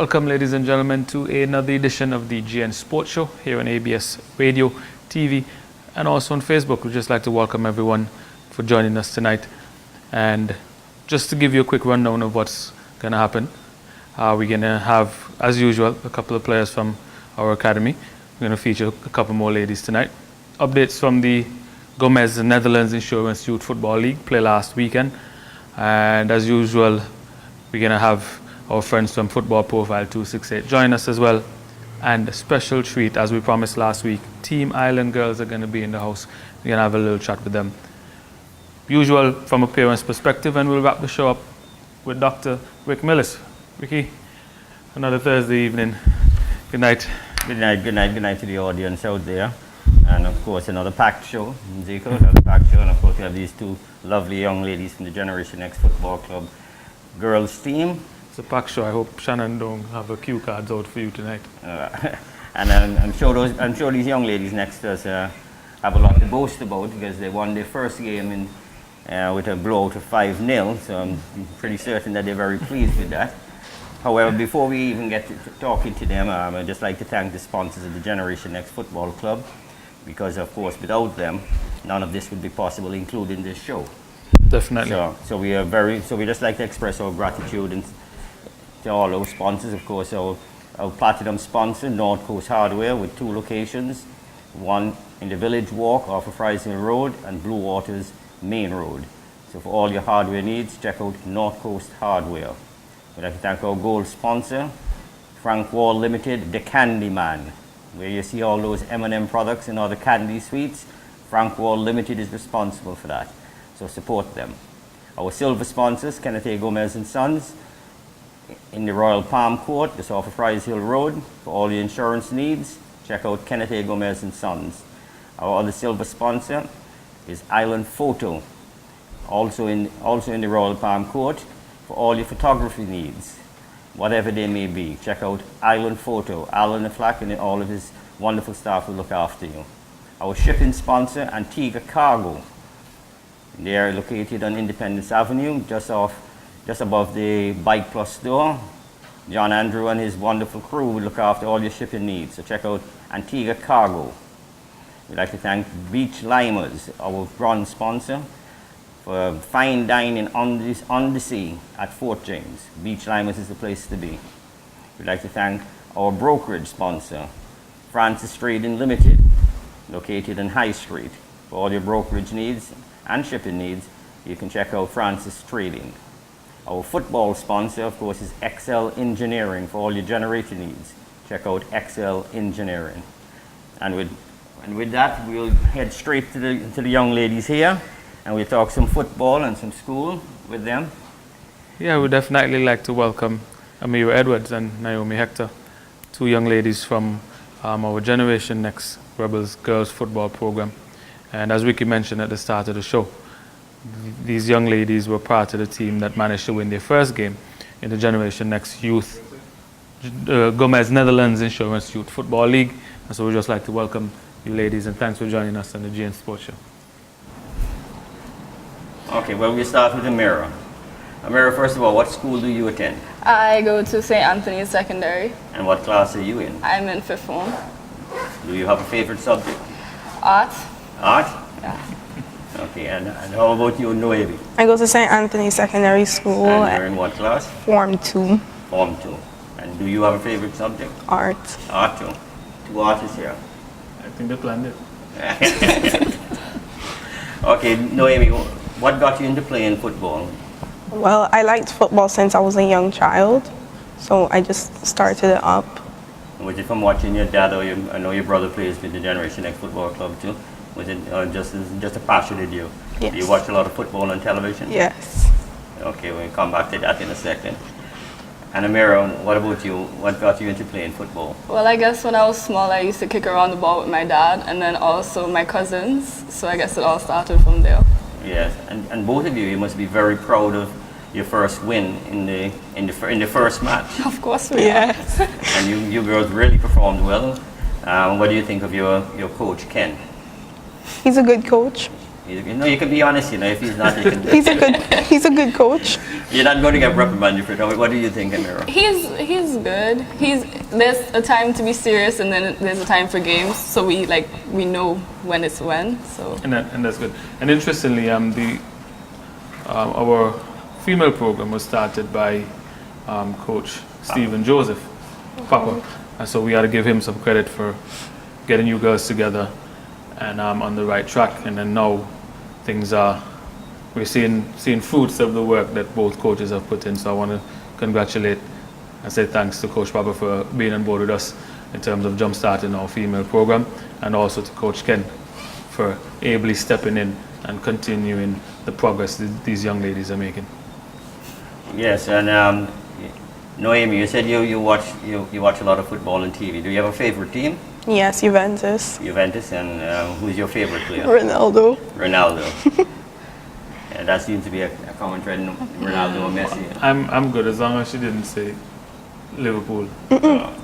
Welcome, ladies and gentlemen, to another edition of the GN Sports Show here on ABS Radio, TV, and also on Facebook. We'd just like to welcome everyone for joining us tonight. And just to give you a quick rundown of what's going to happen, we're going to have, as usual, a couple of players from our academy. We're going to feature a couple more ladies tonight. Updates from the Gomez Netherlands Insurance Youth Football League play last weekend. And as usual, we're going to have our friends from Football Profile 268 join us as well. And a special treat, as we promised last week, Team Island girls are going to be in the house. We're going to have a little chat with them. Usual from a parent's perspective, and we'll wrap the show up with Dr. Rick Millis. Ricky, another Thursday evening. Good night. Good night to the audience out there. And of course, another packed show, Zico, another packed show. And of course, we have these two lovely young ladies from the Generation X Football Club girls team. It's a packed show. I hope Shannon don't have a cue cards out for you tonight. And I'm sure these young ladies next to us have a lot to boast about because they won their first game with a blowout of 5-0. So I'm pretty certain that they're very pleased with that. However, before we even get to talking to them, I'd just like to thank the sponsors of the Generation X Football Club, because of course without them, none of this would be possible, including this show. Definitely. So we just like to express our gratitude to all our sponsors. Of course, our platinum sponsor, North Coast Hardware, with 2 locations, one in the Village Walk off of Fries Hill Road and Blue Waters Main Road. So for all your hardware needs, check out North Coast Hardware. We'd like to thank our gold sponsor, Frank Wall Limited, the Candy Man, where you see all those M&M products and other candy sweets. Frank Wall Limited is responsible for that, so support them. Our silver sponsors, Kenneth A. Gomez and Sons, in the Royal Palm Court, just off of Fries Hill Road. For all your insurance needs, check out Kenneth A. Gomez and Sons. Our other silver sponsor is Island Photo, also in the Royal Palm Court. For all your photography needs, whatever they may be, check out Island Photo. Alan Flack and all of his wonderful staff will look after you. Our shipping sponsor, Antigua Cargo. They are located on Independence Avenue, just above the Bike Plus store. John Andrew and his wonderful crew will look after all your shipping needs, so check out Antigua Cargo. We'd like to thank Beach Limers, our bronze sponsor, for fine dining on the sea at Fort James. Beach Limers is the place to be. We'd like to thank our brokerage sponsor, Francis Trading Limited, located on High Street. For all your brokerage needs and shipping needs, you can check out Francis Trading. Our football sponsor, of course, is XL Engineering. For all your generator needs, check out XL Engineering. And with that, we'll head straight to the young ladies here, and we'll talk some football and some school with them. Yeah, we'd definitely like to welcome Amira Edwards and Noemie Hector, 2 young ladies from our Generation Next Rebels Girls Football Program. And as Ricky mentioned at the start of the show, these young ladies were part of the team that managed to win their first game in the Generation Next Youth Gomez Netherlands Insurance Youth Football League. And so we'd just like to welcome you ladies, and thanks for joining us on the GN Sports Show. Okay, well, we start with Amira. Amira, first of all, what school do you attend? I go to St. Anthony's Secondary. And what class are you in? I'm in 5th form. Do you have a favorite subject? Art. Art? Yeah. Okay, and how about you, Noemie? I go to St. Anthony's Secondary School. And you're in what class? Form 2. Form 2. And do you have a favorite subject? Art. Art too. 2 artists here. I think they planned it. Okay, Noemie, what got you into playing football? Well, I liked football since I was a young child, so I just started it up. Was it from watching your dad, or I know your brother plays with the Generation X Football Club too? Was it just a passion in you? Yes. Do you watch a lot of football on television? Yes. Okay, we'll come back to that in a second. And Amira, what about you? What got you into playing football? Well, I guess when I was small, I used to kick around the ball with my dad and then also my cousins. So I guess it all started from there. Yes, and both of you must be very proud of your first win in the first match. Of course we are. And you girls really performed well. What do you think of your coach, Ken? He's a good coach. You know, you can be honest, you know, if he's not, you can... He's a good coach. You're not going to get reprimanded for it. What do you think, Amira? He's good. There's a time to be serious, and then there's a time for games. So we know when it's when. So And that's good. And interestingly, our female program was started by Coach Stephen Joseph, Papa, and so we got to give him some credit for getting you girls together and on the right track. And then now we're seeing fruits of the work that both coaches have put in. So I want to congratulate and say thanks to Coach Papa for being on board with us in terms of jump-starting our female program, and also to Coach Ken for ably stepping in and continuing the progress these young ladies are making. Yes, and Noemie, you said you watch a lot of football and TV. Do you have a favorite team? Yes, Juventus. Juventus, and who's your favorite player? Ronaldo. Ronaldo. Yeah, that seems to be a common thread in Ronaldo and Messi. I'm good as long as she didn't say Liverpool or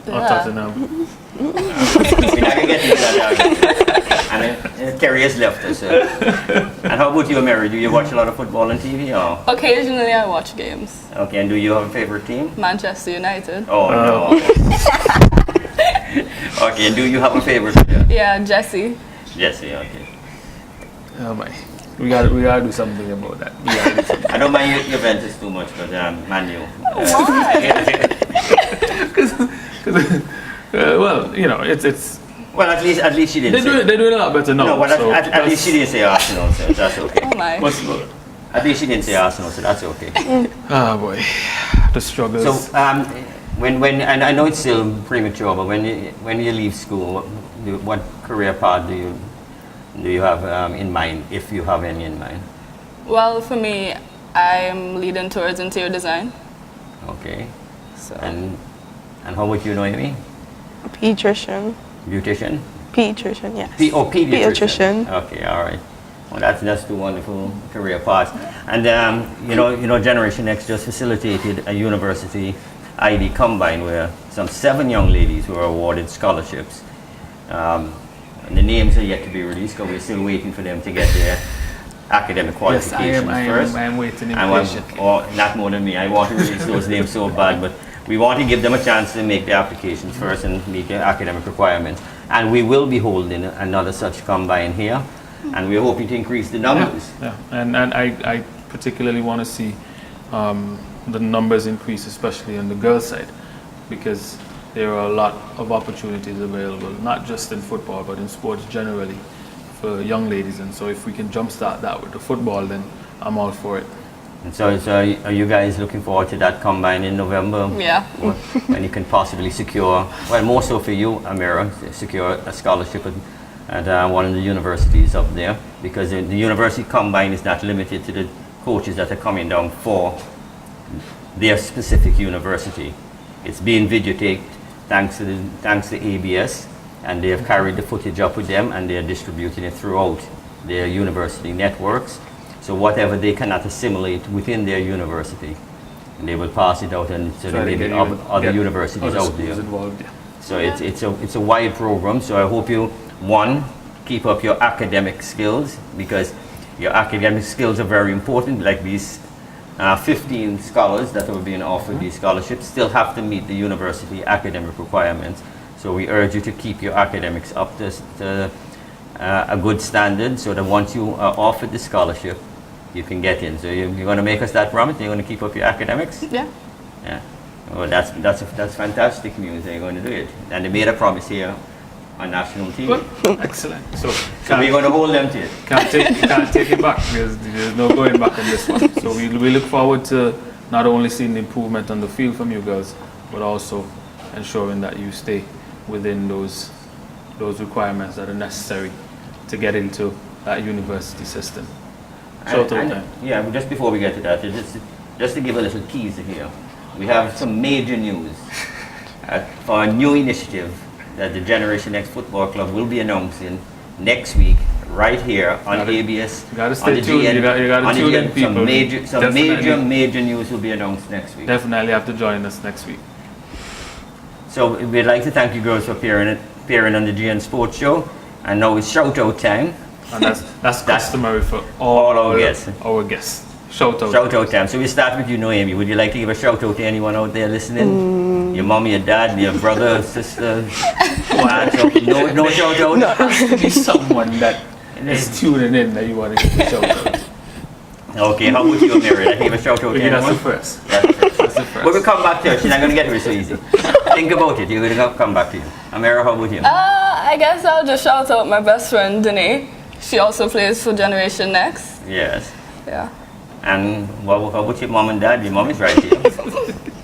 Tottenham. We're not going to get into that argument. And Kerry has left us. And how about you, Amira? Do you watch a lot of football and TV? Or? occasionally I watch games. Okay, and do you have a favorite team? Manchester United. Oh, no. Okay, and do you have a favorite player? Yeah, Jesse. Jesse, okay. Oh my. We gotta do something about that. I don't mind Juventus too much, but Man U. Well, you know, it's. Well, at least she didn't. They're doing a lot better now. No, well, so at least she didn't say Arsenal, so that's okay. Oh my. At least she didn't say Arsenal, so that's okay. Oh boy, the struggles. So, when and I know it's still premature, but when you leave school, what career path do you have in mind, if you have any in mind? Well, for me, I'm leading towards interior design. Okay. So And how would you know me? Pediatrician. Beautician? Pediatrician, yes. Pediatrician. Pediatrician. Okay, all right. Well, that's two wonderful career paths. And you know, Generation X just facilitated a university ID combine where some 7 young ladies were awarded scholarships. And the names are yet to be released because we're still waiting for them to get their academic qualifications first. I am waiting impatiently. Or not more than me. I want to release those names so bad, but we want to give them a chance to make their applications first and meet their academic requirements. And we will be holding another such combine here, and we're hoping to increase the numbers. Yeah. And I particularly want to see the numbers increase, especially on the girls' side, because there are a lot of opportunities available, not just in football, but in sports generally for young ladies. And so if we can jumpstart that with the football, then I'm all for it. And so are you guys looking forward to that combine in November? yeah. When you can possibly secure, well, more so for you, Amira, secure a scholarship at one of the universities up there, because the university combine is not limited to the coaches that are coming down for their specific university. It's being videotaped thanks to ABS, and they have carried the footage up with them, and they are distributing it throughout their university networks. So whatever they cannot assimilate within their university, they will pass it out and to maybe other universities out there. Involved, yeah. So it's a wide program. So I hope you, one, keep up your academic skills, because your academic skills are very important. Like these 15 scholars that are being offered these scholarships still have to meet the university academic requirements. So we urge you to keep your academics up to a good standard, so that once you are offered the scholarship, you can get in. So you're going to make us that promise? You're going to keep up your academics? Yeah. Yeah. Well, that's fantastic news. They're going to do it, and they made a promise here on national TV. Well, excellent. So we're going to hold them to it. Can't take it back. There's no going back on this one. So we look forward to not only seeing the improvement on the field from you girls, but also ensuring that you stay within those requirements that are necessary to get into that university system. Yeah, just before we get to that, just to give a little teaser here, we have some major news for a new initiative that the Generation X Football Club will be announcing next week, right here on ABS. You gotta stay tuned. You gotta tune in, people. Some major news will be announced next week. Definitely have to join us next week. So we'd like to thank you girls for appearing on the GN Sports Show. And now it's shout out time. And that's customary for all our guests. Our guests. Shout out. Shout out time. So we start with you, Noemie. Would you like to give a shout out to anyone out there listening? Your mom, your dad, your brother, sister? No shout out? No. There has to be someone that is tuning in that you want to give a shout out. Okay, how about you, Amira? Like, give a shout out to anyone? That's the first. That's the first. But we'll come back to her. She's not going to get to it so easy. Think about it. You're going to come back to you. Amira, how about you? I guess I'll just shout out my best friend, Danae. She also plays for Generation Next. Yes. Yeah. And how about your mom and dad? Your mom is right here.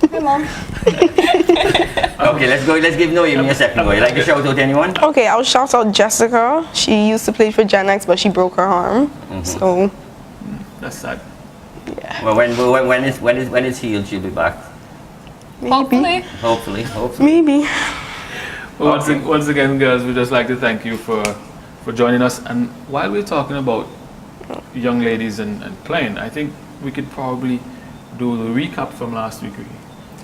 Hey, Mom. Okay, let's go. Let's give Noemie a second go. You like to shout out to anyone? Okay, I'll shout out Jessica. She used to play for Gen X, but she broke her arm. So That's sad. yeah. Well, when it's healed, she'll be back. Hopefully. Hopefully. Maybe. Well, once again, girls, we'd just like to thank you for joining us. And while we're talking about young ladies and playing, I think we could probably do the recap from last week.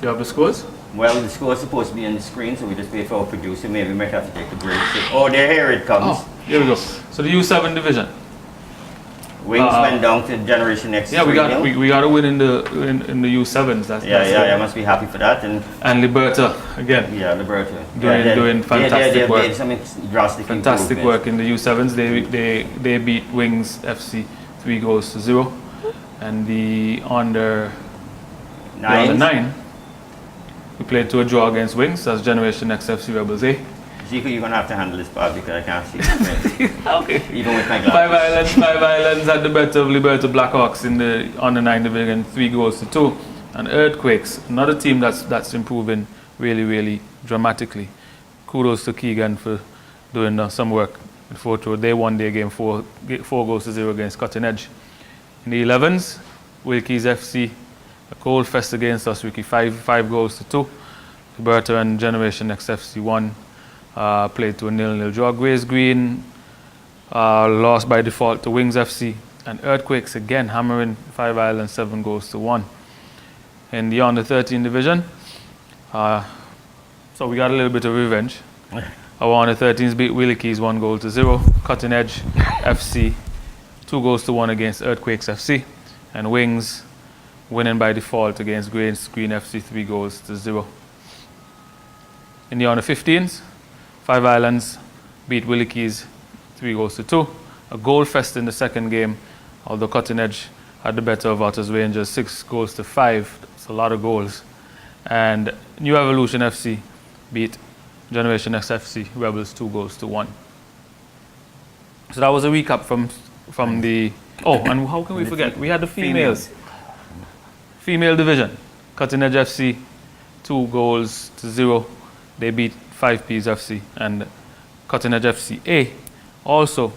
You have the scores? Well, the score is supposed to be on the screen, so we just wait for our producer. Maybe we might have to take a break. Oh, here it comes. Oh, here we go. So the U7 division. Wings went down to Generation X. Yeah, we got a win in the U7s. That's I must be happy for that. And Liberta again. Yeah, Liberta. Doing fantastic work. They some drastic fantastic work in the U7s. They beat Wings FC 3-0, and the under 9. We played to a draw against Wings. That's Generation X FC Rebels A. Zico, you're gonna have to handle this part because I can't see it. Okay. Even with my glasses. Five Islands had the better of Liberta Blackhawks in the under 9 division, 3-2. And Earthquakes, another team that's improving really dramatically. Kudos to Keegan for doing some work in 4-2. They won their game 4-0 against Cutting Edge. In the 11s, Wilkies FC, a cold fest against us, Ricky, 5-2. Liberta and Generation X FC won. Played to a 0-0 draw. Grays Green lost by default to Wings FC, and Earthquakes again hammering 5 Islands 7-1. In the under 13 division, so we got a little bit of revenge. Our under 13s beat Willikies 1-0. Cutting Edge FC 2-1 against Earthquakes FC, and Wings winning by default against Grays Green FC 3-0. In the under 15s, 5 Islands beat Willikies 3-2. A goal fest in the second game, although Cutting Edge had the better of Otters Rangers 6-5. It's a lot of goals. And New Evolution FC beat Generation X FC Rebels 2-1. So that was a recap from the. Oh, and how can we forget? We had the females. Female division. Cutting Edge FC 2-0. They beat 5Ps FC, and Cutting Edge FC A also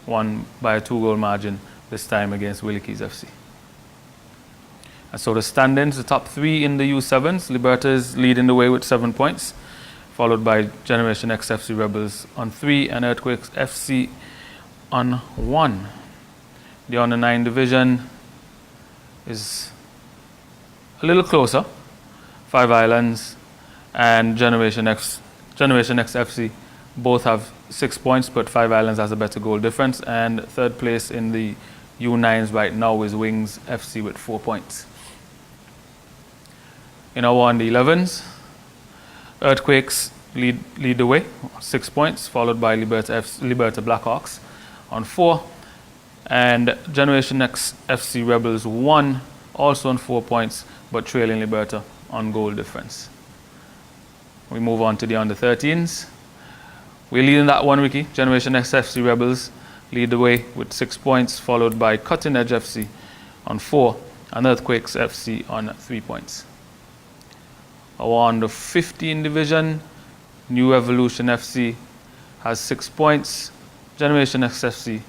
won by a 2-goal margin, this time against Willikies FC. And so the standings, the top 3 in the U7s, Liberta is leading the way with 7 points, followed by Generation X FC Rebels on 3 and Earthquakes FC on 1. The under 9 division is a little closer. 5 Islands and Generation X FC both have 6 points, but 5 Islands has a better goal difference. And third place in the U9s right now is Wings FC with 4 points. In our on the 11s, Earthquakes lead the way, 6 points, followed by Liberta Blackhawks on 4, and Generation X FC Rebels 1, also on 4 points, but trailing Liberta on goal difference. We move on to the under 13s. We're leading that one, Ricky. Generation X FC Rebels lead the way with 6 points, followed by Cutting Edge FC on 4 and Earthquakes FC on 3 points. Our under 15 division, New Evolution FC has 6 points, Generation X FC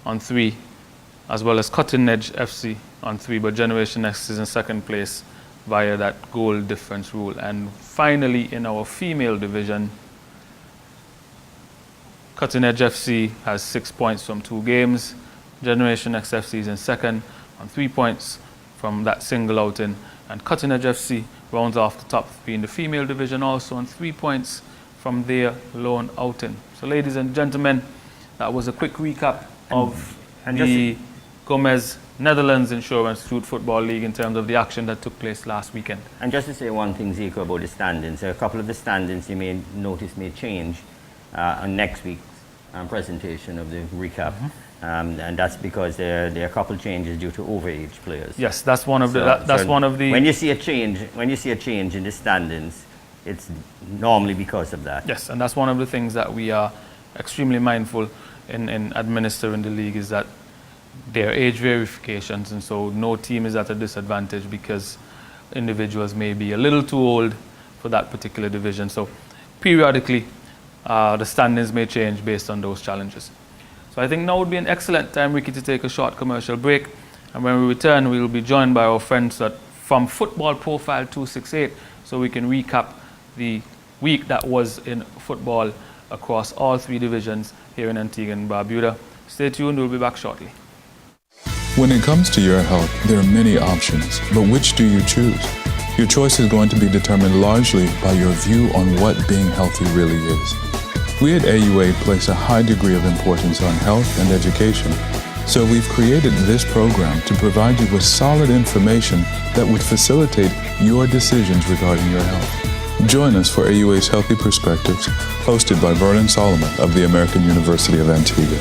on 3, as well as Cutting Edge FC on 3, but Generation X is in second place via that goal difference rule. And finally, in our female division, Cutting Edge FC has 6 points from 2 games. Generation X FC is in second on 3 points from that single outing. And Cutting Edge FC rounds off the top 3 in the female division, also on 3 points from their lone outing. So ladies and gentlemen, that was a quick recap of And the Gomez Netherlands Insurance Youth Football League in terms of the action that took place last weekend. And just to say one thing, Zico, about the standings, a couple of the standings you may notice may change on next week's presentation of the recap. And that's because there are a couple of changes due to overage players. Yes, that's one of the. When you see a change in the standings, it's normally because of that. Yes, and that's one of the things that we are extremely mindful in administering the league, is that there are age verifications, and so no team is at a disadvantage because individuals may be a little too old for that particular division. So periodically, the standings may change based on those challenges. So I think now would be an excellent time, Ricky, to take a short commercial break. And when we return, we will be joined by our friends from Football Profile 268, so we can recap the week that was in football across all 3 divisions here in Antigua and Barbuda. Stay tuned, we'll be back shortly. When it comes to your health, there are many options, but which do you choose? Your choice is going to be determined largely by your view on what being healthy really is. We at AUA place a high degree of importance on health and education, so we've created this program to provide you with solid information that would facilitate your decisions regarding your health. Join us for AUA's Healthy Perspectives, hosted by Vernon Solomon of the American University of Antigua.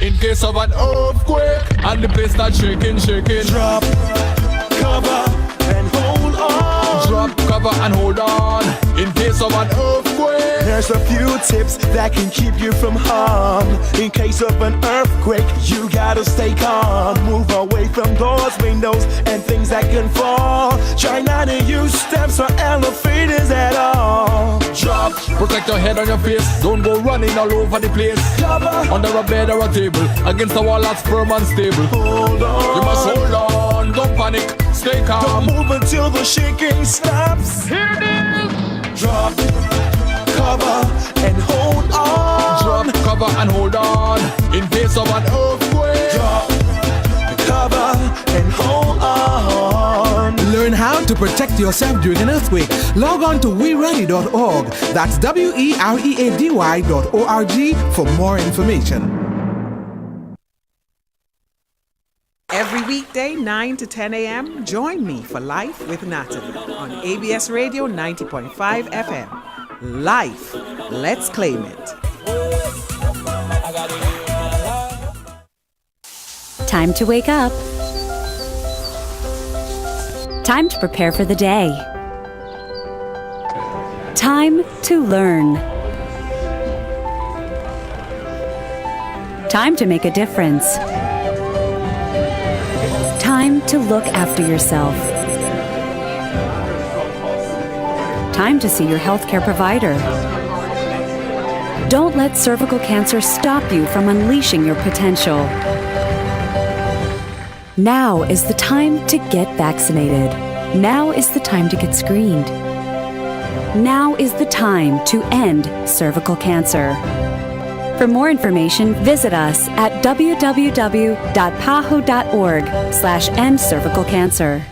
In case of an earthquake and the place starts shaking, drop, cover, and hold on. Drop, cover, and hold on. In case of an earthquake, there's a few tips that can keep you from harm. In case of an earthquake, you gotta stay calm. Move away from doors, windows, and things that can fall. Try not to use steps or elevators at all. drop, protect your head and your face. Don't go running all over the place. Cover, under a bed or a table, against a wall that's firm and stable. hold on. You must hold on, don't panic, stay calm. Don't move until the shaking stops. Here it is. Drop, cover, and hold on. Drop, cover, and hold on. In case of an earthquake. Drop, cover, and hold on. Learn how to protect yourself during an earthquake. Log on to weready.org. That's weready.org for more information. Every weekday, 9 to 10 a.m., join me for Life with Natalie on ABS Radio 90.5 FM. Life, let's claim it. Time to wake up. Time to prepare for the day. Time to learn. Time to make a difference. Time to look after yourself. Time to see your healthcare provider. Don't let cervical cancer stop you from unleashing your potential. Now is the time to get vaccinated. Now is the time to get screened. Now is the time to end cervical cancer. For more information, visit us at www.paho.org/endcervicalcancer.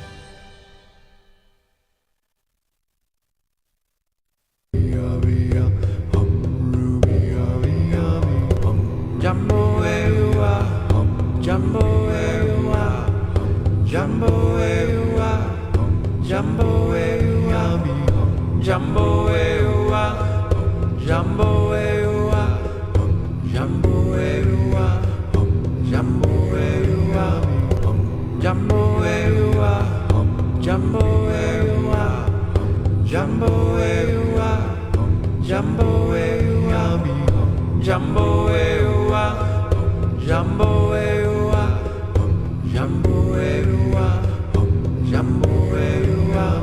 Jumbo where you are, Jumbo where you are, Jumbo where you are, Jumbo where you are, Jumbo where you are, Jumbo where you are, Jumbo where you are, Jumbo where you are, Jumbo where you are, Jumbo where you are, Jumbo where you are, Jumbo where you are, Jumbo where you are, Jumbo where you are, Jumbo where you are, Jumbo where you are,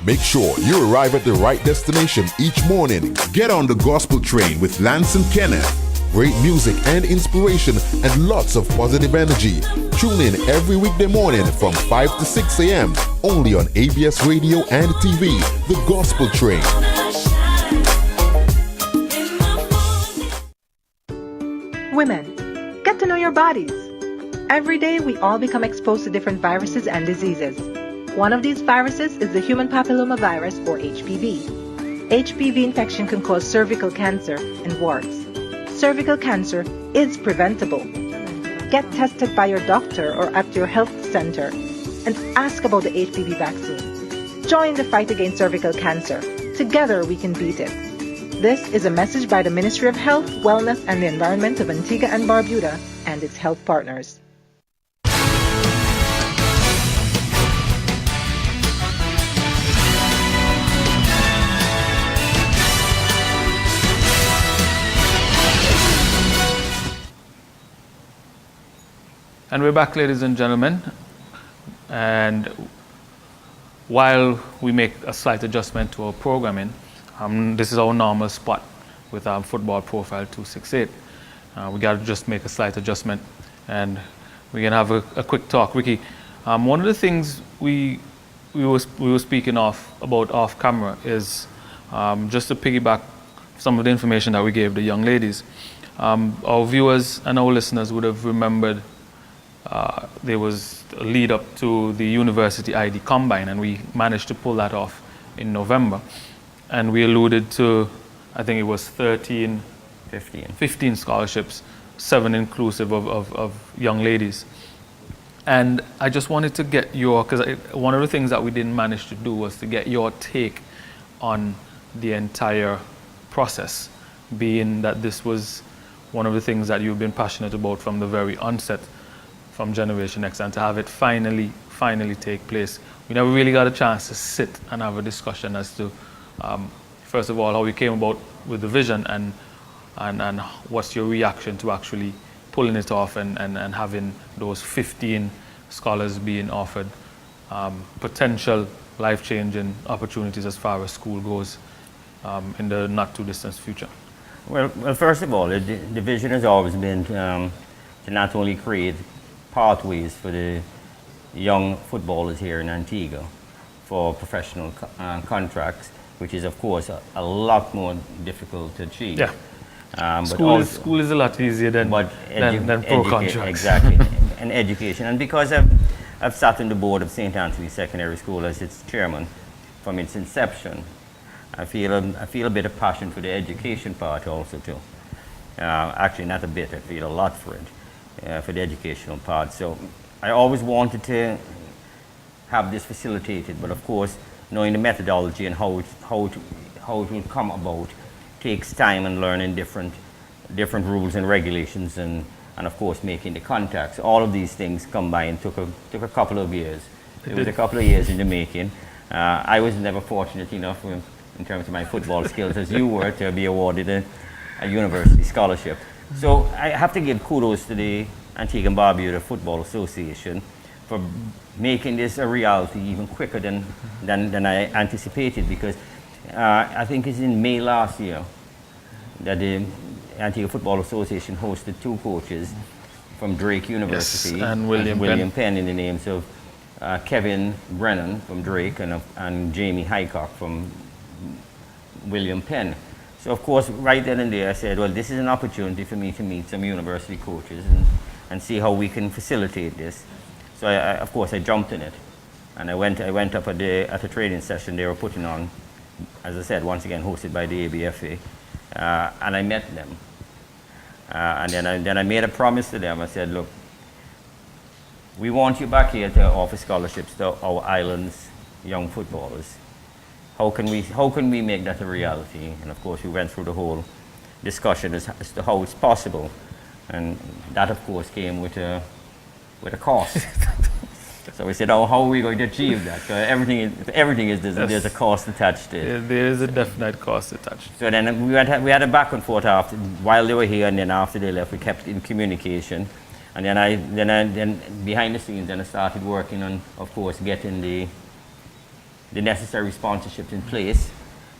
Make sure you arrive at the right destination each morning. Get on the gospel train with Lance and Kenneth. Great music and inspiration and lots of positive energy. Tune in every weekday morning from 5 to 6 a.m. only on ABS Radio and TV, The Gospel Train. Women, get to know your bodies. Every day we all become exposed to different viruses and diseases. One of these viruses is the human papillomavirus, or HPV. HPV infection can cause cervical cancer and warts. Cervical cancer is preventable. Get tested by your doctor or at your health center and ask about the HPV vaccine. Join the fight against cervical cancer. Together we can beat it. This is a message by the Ministry of Health, Wellness and the Environment of Antigua and Barbuda and its health partners. And we're back, ladies and gentlemen. And while we make a slight adjustment to our programming, this is our normal spot with our football profile 268. We got to just make a slight adjustment, and we can have a quick talk. Ricky, one of the things we were speaking about off camera is just to piggyback some of the information that we gave the young ladies. Our viewers and our listeners would have remembered there was a lead up to the University ID Combine, and we managed to pull that off in November. And we alluded to, I think it was 15 scholarships, 7 inclusive of young ladies. And I just wanted to get because one of the things that we didn't manage to do was to get your take on the entire process, being that this was one of the things that you've been passionate about from the very onset from Generation X, and to have it finally take place. We never really got a chance to sit and have a discussion as to, first of all, how you came about with the vision, and what's your reaction to actually pulling it off and having those 15 scholars being offered potential life-changing opportunities as far as school goes in the not-too-distant future. Well, first of all, the vision has always been to not only create pathways for the young footballers here in Antigua for professional contracts, which is of course a lot more difficult to achieve. Yeah. But school is a lot easier than pro contracts. Exactly, and education. And because I've sat on the board of St. Anthony Secondary School as its chairman from its inception, I feel a bit of passion for the education part also too. Actually, not a bit. I feel a lot for it. For the educational part. So I always wanted to have this facilitated, but of course, knowing the methodology and how it will come about takes time and learning different rules and regulations, and of course making the contacts. All of these things combined took a couple of years. It was a couple of years in the making. I was never fortunate enough in terms of my football skills as you were to be awarded a university scholarship. So I have to give kudos to the Antigua and Barbuda Football Association for making this a reality even quicker than I anticipated, because I think it's in May last year that the Antigua Football Association hosted 2 coaches from Drake University, yes, and William Penn in the names of Kevin Brennan from Drake and Jamie Highcock from William Penn. So of course, right then and there, I said, well, this is an opportunity for me to meet some university coaches and see how we can facilitate this. So of course, I jumped in it, and I went up at a training session they were putting on, as I said, once again hosted by the ABFA, and I met them, and then I made a promise to them. I said, look, we want you back here to offer scholarships to our island's young footballers. How can we make that a reality? And of course, we went through the whole discussion as to how it's possible, and that of course came with a cost. So we said, oh, how are we going to achieve that? So everything is there's a cost attached to it. Yeah, there is a definite cost attached. So then we had a back and forth after, while they were here, and then after they left, we kept in communication. And then behind the scenes, then I started working on, of course, getting the the necessary sponsorships in place.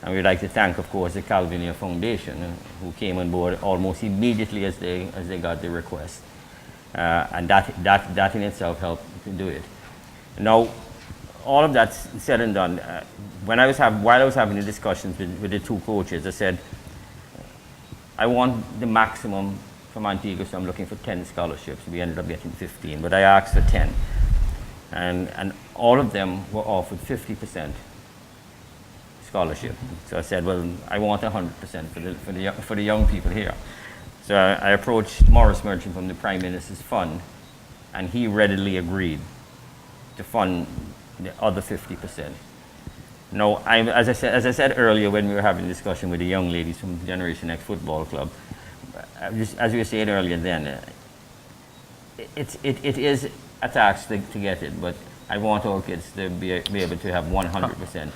And we'd like to thank, of course, the Kevinia Foundation, who came on board almost immediately as they got the request. And that in itself helped to do it. Now, all of that said and done, while I was having the discussions with the two coaches, I said, I want the maximum from Antigua, so I'm looking for 10 scholarships. We ended up getting 15, but I asked for 10. And all of them were offered 50% scholarship. So I said, well, I want 100% for the young people here. So I approached Morris Merchant from the Prime Minister's Fund, and he readily agreed to fund the other 50%. Now, as I said earlier when we were having a discussion with the young ladies from Generation X Football Club, as we were saying earlier then, it is a tax to get it, but I want our kids to be able to have 100%.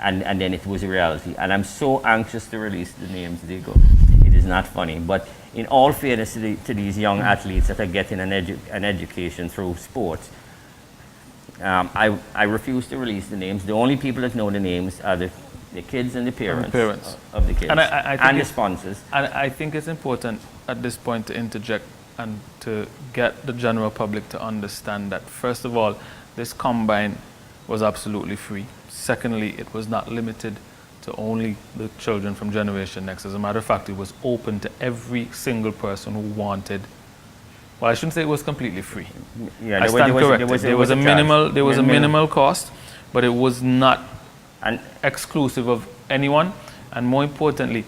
And then it was a reality. And I'm so anxious to release the names, Diego. It is not funny. But in all fairness to these young athletes that are getting an education through sports, I refuse to release the names. The only people that know the names are the kids and the parents, of the kids, and the sponsors. And I think it's important at this point to interject and to get the general public to understand that, first of all, this combine was absolutely free. Secondly, it was not limited to only the children from Generation Next. As a matter of fact, it was open to every single person who wanted. Well, I shouldn't say it was completely free. Yeah, I stand corrected. There was a minimal cost, but it was not exclusive of anyone. And more importantly,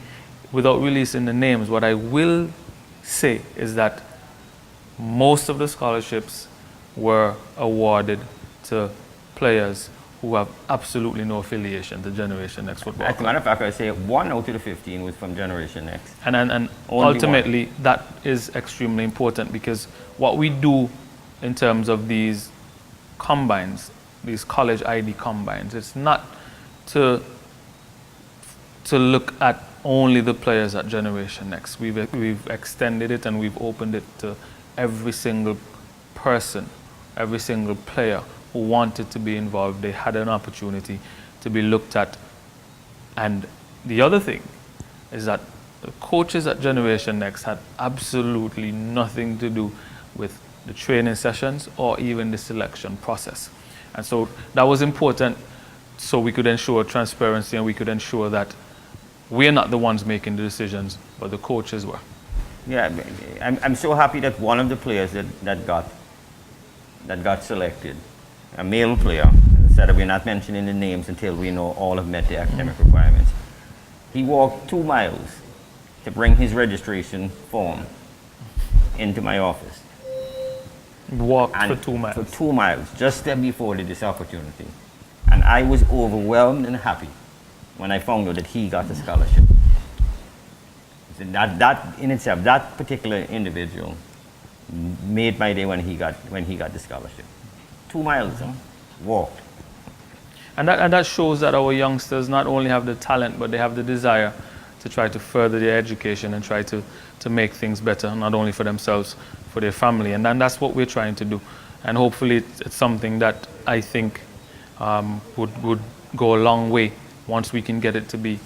without releasing the names, what I will say is that most of the scholarships were awarded to players who have absolutely no affiliation to Generation Next Football Club. As a matter of fact, I say 1 out of the 15 was from Generation Next. And ultimately, that is extremely important, because what we do in terms of these combines, these college ID combines, it's not to look at only the players at Generation Next. We've extended it and we've opened it to every single person, every single player who wanted to be involved. They had an opportunity to be looked at. And the other thing is that the coaches at Generation Next had absolutely nothing to do with the training sessions or even the selection process. And so that was important, so we could ensure transparency and we could ensure that we're not the ones making the decisions, but the coaches were. Yeah, I'm so happy that one of the players that got selected, a male player, said that we're not mentioning the names until we know all have met the academic requirements. He walked 2 miles to bring his registration form into my office. Walked for 2 miles? For 2 miles, just before this opportunity. And I was overwhelmed and happy when I found out that he got a scholarship. That in itself, that particular individual made my day when he got the scholarship. 2 miles, walked. And that shows that our youngsters not only have the talent, but they have the desire to try to further their education and try to make things better, not only for themselves, for their family. And that's what we're trying to do. And hopefully it's something that I think would go a long way once we can get it to be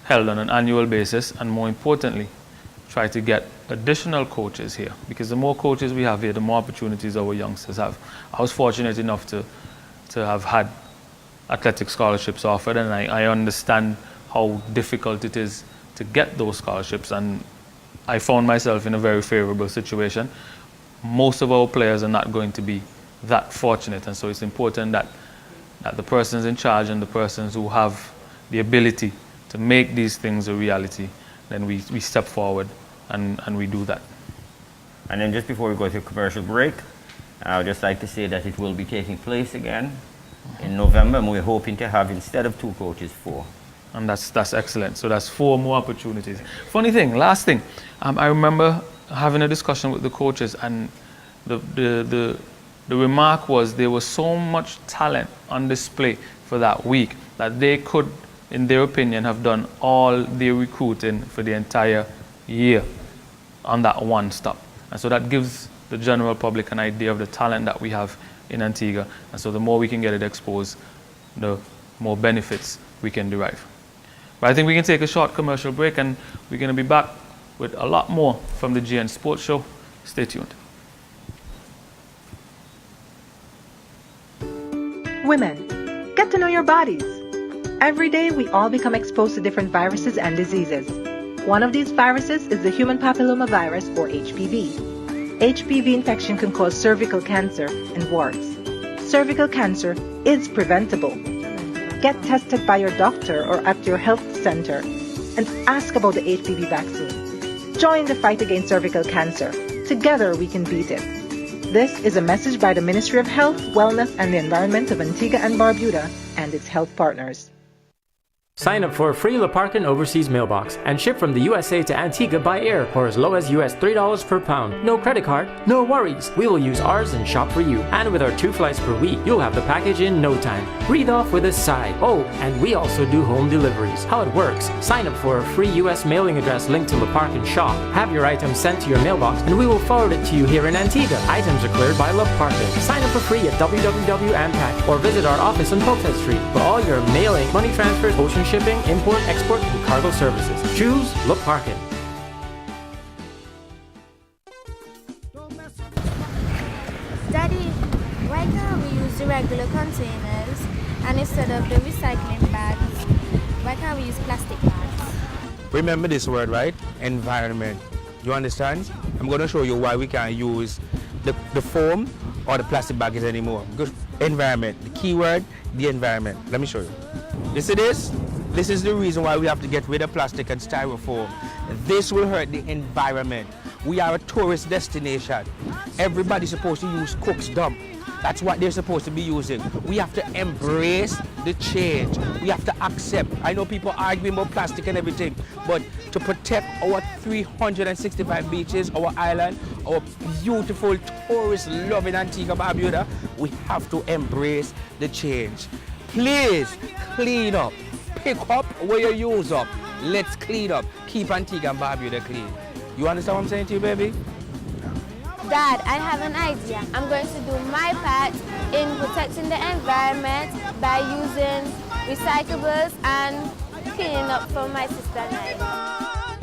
held on an annual basis, and more importantly, try to get additional coaches here, because the more coaches we have here, the more opportunities our youngsters have. I was fortunate enough to have had athletic scholarships offered, and I understand how difficult it is to get those scholarships, and I found myself in a very favorable situation. Most of our players are not going to be that fortunate, and so it's important that the persons in charge and the persons who have the ability to make these things a reality, then we step forward and we do that. And then just before we go to a commercial break, I would just like to say that it will be taking place again in November, and we're hoping to have, instead of 2 coaches, 4. And that's excellent. So that's 4 more opportunities. Funny thing, last thing, I remember having a discussion with the coaches, and the remark was there was so much talent on display for that week that they could, in their opinion, have done all their recruiting for the entire year on that one stop. And so that gives the general public an idea of the talent that we have in Antigua. And so the more we can get it exposed, the more benefits we can derive. But I think we can take a short commercial break, and we're going to be back with a lot more from the GN Sports Show. Stay tuned. Women, get to know your bodies. Every day we all become exposed to different viruses and diseases. One of these viruses is the human papillomavirus, or HPV. HPV infection can cause cervical cancer and warts. Cervical cancer is preventable. Get tested by your doctor or at your health center and ask about the HPV vaccine. Join the fight against cervical cancer. Together we can beat it. This is a message by the Ministry of Health, Wellness and the Environment of Antigua and Barbuda and its health partners. Sign up for a free Leparkin overseas mailbox and ship from the USA to Antigua by air for as low as US $3 per pound. No credit card, no worries. We will use ours and shop for you. And with our 2 flights per week, you'll have the package in no time. Breathe off with a sigh. Oh, and we also do home deliveries. How it works: sign up for a free US mailing address linked to Leparkin shop. Have your items sent to your mailbox and we will forward it to you here in Antigua. Items are cleared by Leparkin. Sign up for free at www.ampac or visit our office on Pulthead Street for all your mailing, money transfers, ocean shipping, import, export, and cargo services. Choose Leparkin. Daddy, why can't we use the regular containers and instead of the recycling bags, why can't we use plastic bags? Remember this word, right? Environment. You understand? I'm going to show you why we can't use the foam or the plastic bags anymore. Because environment, the key word, the environment. Let me show you. You see this? This is the reason why we have to get rid of plastic and styrofoam. This will hurt the environment. We are a tourist destination. Everybody's supposed to use Cook's Dump. That's what they're supposed to be using. We have to embrace the change. We have to accept. I know people arguing about plastic and everything, but to protect our 365 beaches, our island, our beautiful tourist-loving Antigua Barbuda, we have to embrace the change. Please clean up. Pick up where you use up. Let's clean up. Keep Antigua and Barbuda clean. You understand what I'm saying to you, baby? Dad, I have an idea. I'm going to do my part in protecting the environment by using recyclables and cleaning up for my sister and I.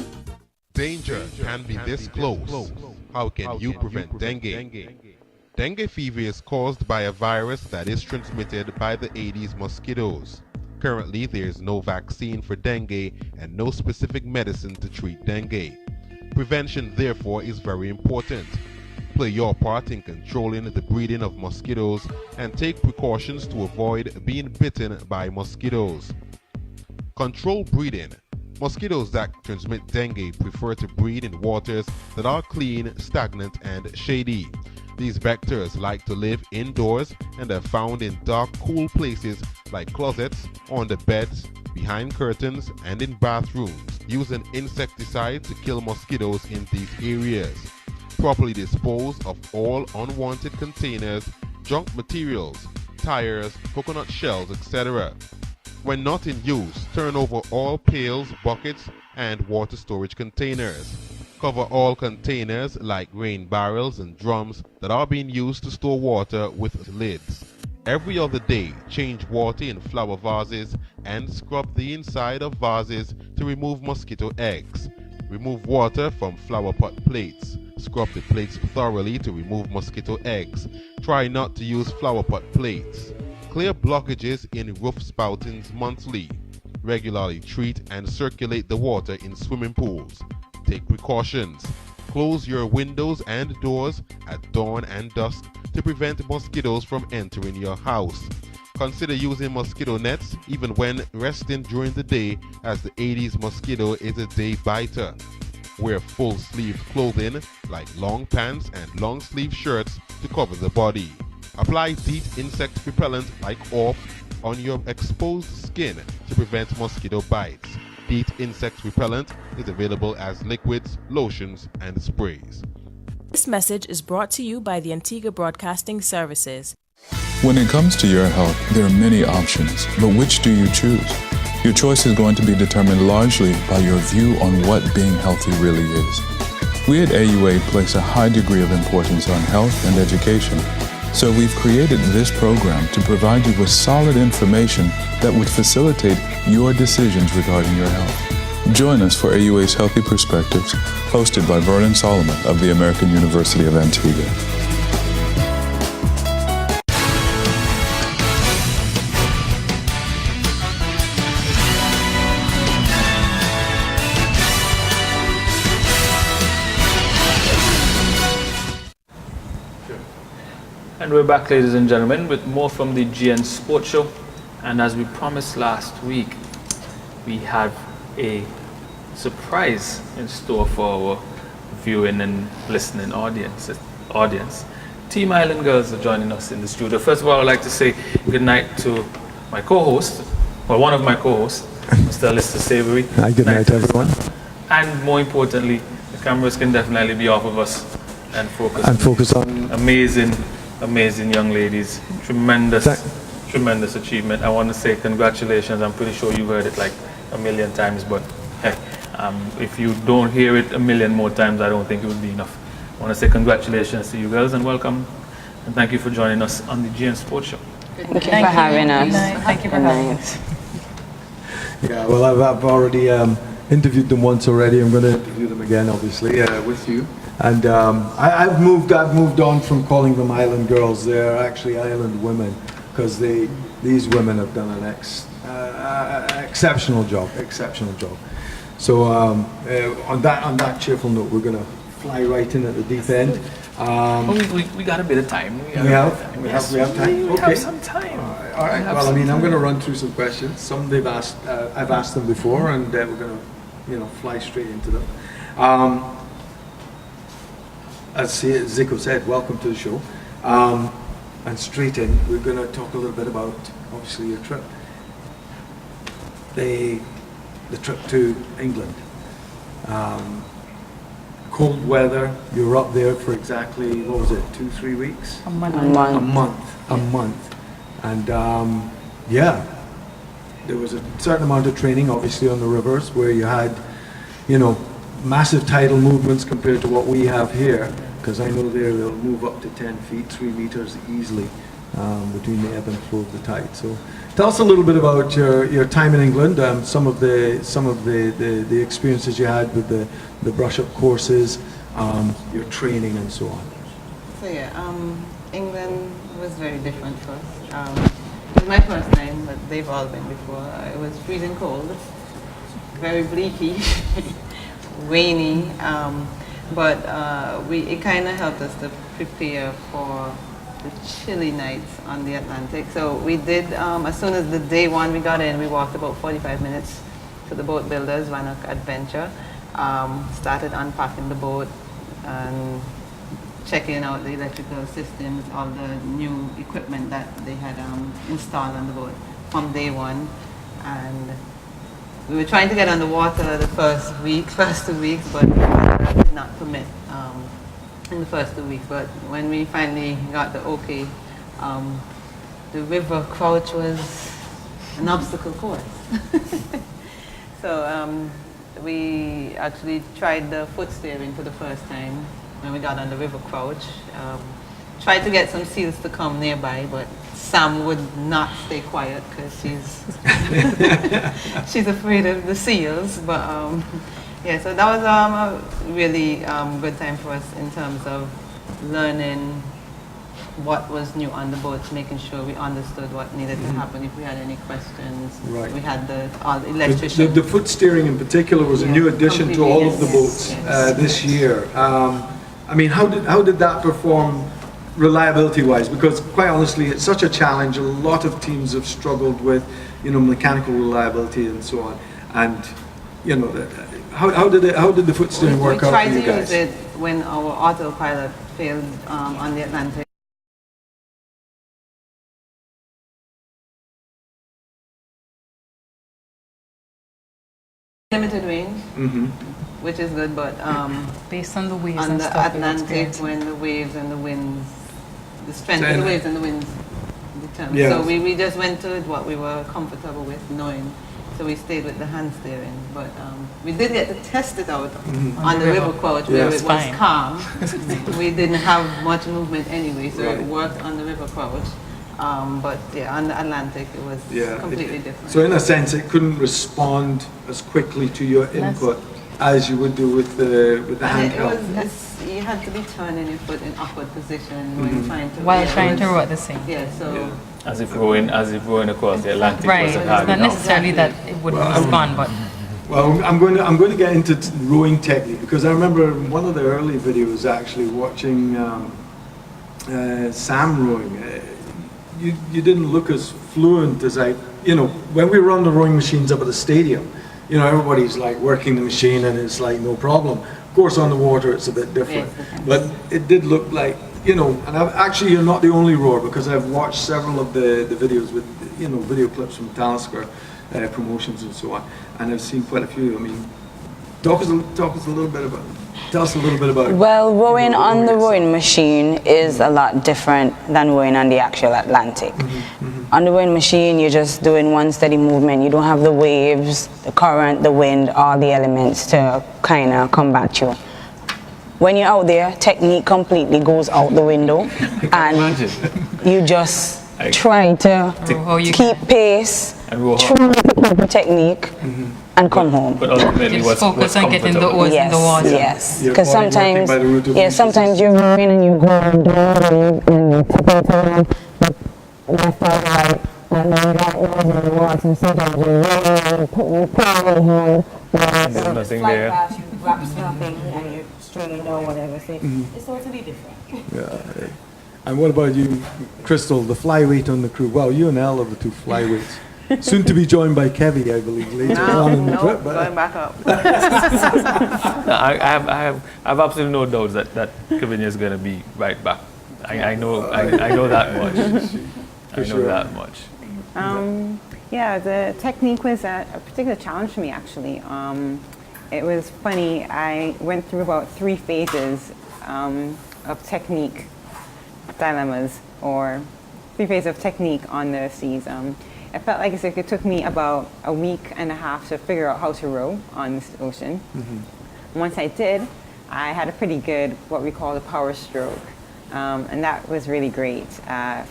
Danger can be this close. How can you prevent dengue? Dengue fever is caused by a virus that is transmitted by the Aedes mosquitoes. Currently, there is no vaccine for dengue and no specific medicine to treat dengue. Prevention, therefore, is very important. Play your part in controlling the breeding of mosquitoes and take precautions to avoid being bitten by mosquitoes. Control breeding. Mosquitoes that transmit dengue prefer to breed in waters that are clean, stagnant, and shady. These vectors like to live indoors and are found in dark, cool places like closets, under beds, behind curtains, and in bathrooms. Use an insecticide to kill mosquitoes in these areas. Properly dispose of all unwanted containers, junk materials, tires, coconut shells, etc. When not in use, turn over all pails, buckets, and water storage containers. Cover all containers like rain barrels and drums that are being used to store water with lids. Every other day, change water in flower vases and scrub the inside of vases to remove mosquito eggs. Remove water from flower pot plates. Scrub the plates thoroughly to remove mosquito eggs. Try not to use flower pot plates. Clear blockages in roof spoutings monthly. Regularly treat and circulate the water in swimming pools. Take precautions. Close your windows and doors at dawn and dusk to prevent mosquitoes from entering your house. Consider using mosquito nets even when resting during the day, as the Aedes mosquito is a day biter. Wear full-sleeved clothing like long pants and long-sleeve shirts to cover the body. Apply DEET insect repellent like ORF on your exposed skin to prevent mosquito bites. DEET insect repellent is available as liquids, lotions, and sprays. This message is brought to you by the Antigua Broadcasting Services. When it comes to your health, there are many options, but which do you choose? Your choice is going to be determined largely by your view on what being healthy really is. We at AUA place a high degree of importance on health and education. So we've created this program to provide you with solid information that would facilitate your decisions regarding your health. Join us for AUA's Healthy Perspectives, hosted by Vernon Solomon of the American University of Antigua. And we're back, ladies and gentlemen, with more from the GN Sports Show. And as we promised last week, we have a surprise in store for our viewing and listening audience. Team Island Girls are joining us in the studio. First of all, I'd like to say good night to my co-host, well, one of my co-hosts, Mr. Alistair Savory. Hi, good night, everyone. And more importantly, the cameras can definitely be off of us and focus on amazing young ladies. Tremendous achievement. I want to say congratulations. I'm pretty sure you've heard it like a million times, but hey, if you don't hear it a million more times, I don't think it would be enough. I want to say congratulations to you girls and welcome, and thank you for joining us on the GN Sports Show. Thank you for having us. Thank you for having us. Yeah, well, I've already interviewed them once already. I'm going to interview them again, obviously, with you. And I've moved on from calling them Island Girls. They're actually Island Women, because these women have done an exceptional job. So on that cheerful note, we're going to fly right in at the deep end. We got a bit of time. We have time. We Okay. have some time. All right. Well, I mean, I'm going to run through some questions. Some I've asked them before, and we're going to, fly straight into them. As Zico said, welcome to the show. And straight in, we're going to talk a little bit about, obviously, your trip. The trip to England. Cold weather, you were up there for exactly, what was it, 2-3 weeks? A month. A month. And yeah, there was a certain amount of training, obviously, on the rivers, where you had, massive tidal movements compared to what we have here, because I know there they'll move up to 10 feet, 3 meters easily between the ebb and flow of the tide. So tell us a little bit about your time in England, some of the experiences you had with the brush-up courses, your training and so on. So yeah, England was very different for us. It was my first time, but they've all been before. It was freezing cold, very bleaky. Rainy, but it kind of helped us to prepare for the chilly nights on the Atlantic. So we did, as soon as the day one we got in, we walked about 45 minutes to the boat builders, Vanok Adventure, started unpacking the boat and checking out the electrical systems, all the new equipment that they had installed on the boat from day one. And we were trying to get on the water the first 2 weeks, but that did not permit in the first 2 weeks. But when we finally got the okay, the river crouch was an obstacle course. So we actually tried the foot steering for the first time when we got on the river crouch. Tried to get some seals to come nearby, but Sam would not stay quiet because she's afraid of the seals. But yeah, so that was a really good time for us in terms of learning what was new on the boats, making sure we understood what needed to happen if we had any questions. Right. We had the electrician. The foot steering in particular was a new addition to all of the boats this year. I mean, how did that perform reliability-wise? Because quite honestly, it's such a challenge. A lot of teams have struggled with, mechanical reliability and so on. And how did the foot steering work out for you guys? We tried to use it when our autopilot failed on the Atlantic. Limited range, which is good, but based on the waves on and the stuff Atlantic, when the waves and the winds, the strength of the waves and the winds determine. Yeah. So we just went to what we were comfortable with knowing. So we stayed with the hand steering, but we did get to test it out on the river crouch where it was calm. We didn't have much movement anyway, so it worked on the approach. But yeah, on the Atlantic, it was completely different. So in a sense, it couldn't respond as quickly to your input as you would do with the handheld. You had to be turning your foot in upward position when trying to row at the same time. Yeah, so as if rowing across the Atlantic right. wasn't It's hard not enough. necessarily that it wouldn't respond, but well, I'm going to get into rowing technique, because I remember one of the early videos actually watching Sam rowing. You didn't look as fluent as when we run the rowing machines up at the stadium, everybody's like working the machine and it's like no problem. Of course on the water it's a bit different, but it did look like, and actually you're not the only rower, because I've watched several of the videos with, video clips from Talisker promotions and so on, and I've seen quite a few. I mean, tell us a little bit about it. Well, rowing on the rowing machine is a lot different than rowing on the actual Atlantic. On the rowing machine, you're just doing one steady movement. You don't have the waves, the current, the wind, all the elements to kind of combat you. When you're out there, technique completely goes out the window, and you just try to keep pace, try to keep the technique, and come home. But ultimately, just focus on getting the oars in the water. Yes, because sometimes you're rowing and you go down and you tip into them, but left or right, and then you got oars in the water, and sometimes you're rowing, you put your hand, and there's nothing there. Past, you grab something and you're stringing or whatever. So it's totally different. Yeah. And what about you, Christal, the flyweight on the crew? Well, you and Elle are the two flyweights. Soon to be joined by Kevi, I believe, later on in the trip. But going back up. I have absolutely no doubts that Kevinia is going to be right back. I know that much. I know that much. Yeah, the technique was a particular challenge for me, actually. It was funny. I went through about 3 phases of technique dilemmas, or 3 phases of technique on the seas. It felt like as if it took me about a week and a half to figure out how to row on this ocean. Once I did, I had a pretty good, what we call a power stroke. And that was really great.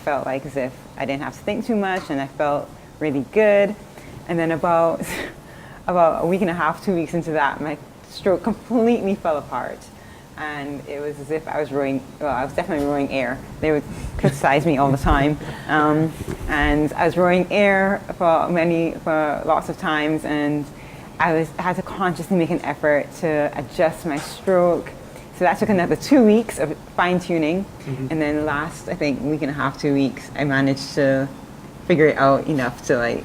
Felt like as if I didn't have to think too much, and I felt really good. And then about a week and a half, 2 weeks into that, my stroke completely fell apart. And it was as if I was rowing, well, I was definitely rowing air. They would criticize me all the time. And I was rowing air for lots of times, and I had to consciously make an effort to adjust my stroke. So that took another 2 weeks of fine-tuning. And then the last, I think, week and a half, 2 weeks, I managed to figure it out enough to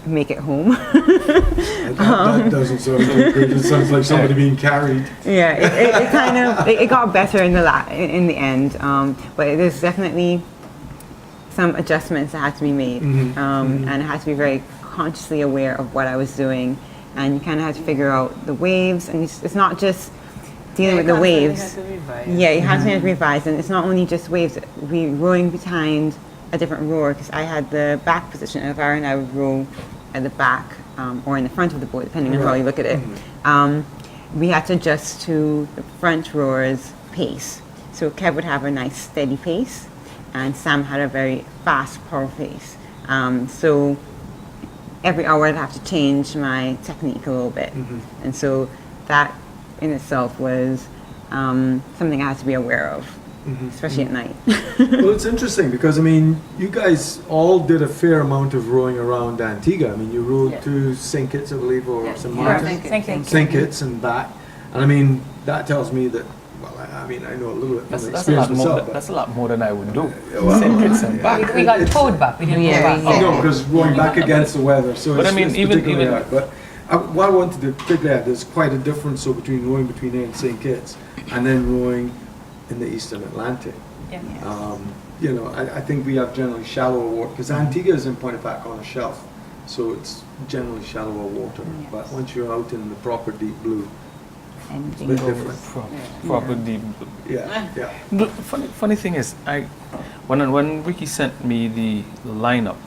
make it home. That doesn't sound too good. It sounds like somebody being carried. Yeah, it kind of it got better in the end, but there's definitely some adjustments that had to be made, and I had to be very consciously aware of what I was doing, and you kind of had to figure out the waves, and it's not just dealing with the waves. Yeah, you have to revise, and it's not only just waves. We rowing behind a different rower, because I had the back position. Elvira and I would row at the back or in the front of the boat, depending on how you look at it. We had to adjust to the front rower's pace. So Kev would have a nice steady pace, and Sam had a very fast, powerful pace. So every hour I'd have to change my technique a little bit. And so that in itself was something I had to be aware of. Especially at night. Well, it's interesting because, I mean, you guys all did a fair amount of rowing around Antigua. I mean, you rowed to St. Kitts, I believe, or St. Martin? St. Kitts and back. And I mean, that tells me that, well, I mean, I know a little bit from experience myself. That's a lot more than I would do. St. Kitts and back. We got towed back. We didn't go back. No, because rowing back against the weather. So but it's, I mean, it's even particularly hard. But what I wanted to particularly add, there's quite a difference between rowing between there and St. Kitts and then rowing in the Eastern Atlantic. You know, I think we have generally shallower water, because Antigua is in point of fact on a shelf, so it's generally shallower water. But once you're out in the proper deep blue, it's a bit different. Proper deep blue. Yeah. But funny thing is, when Ricky sent me the lineup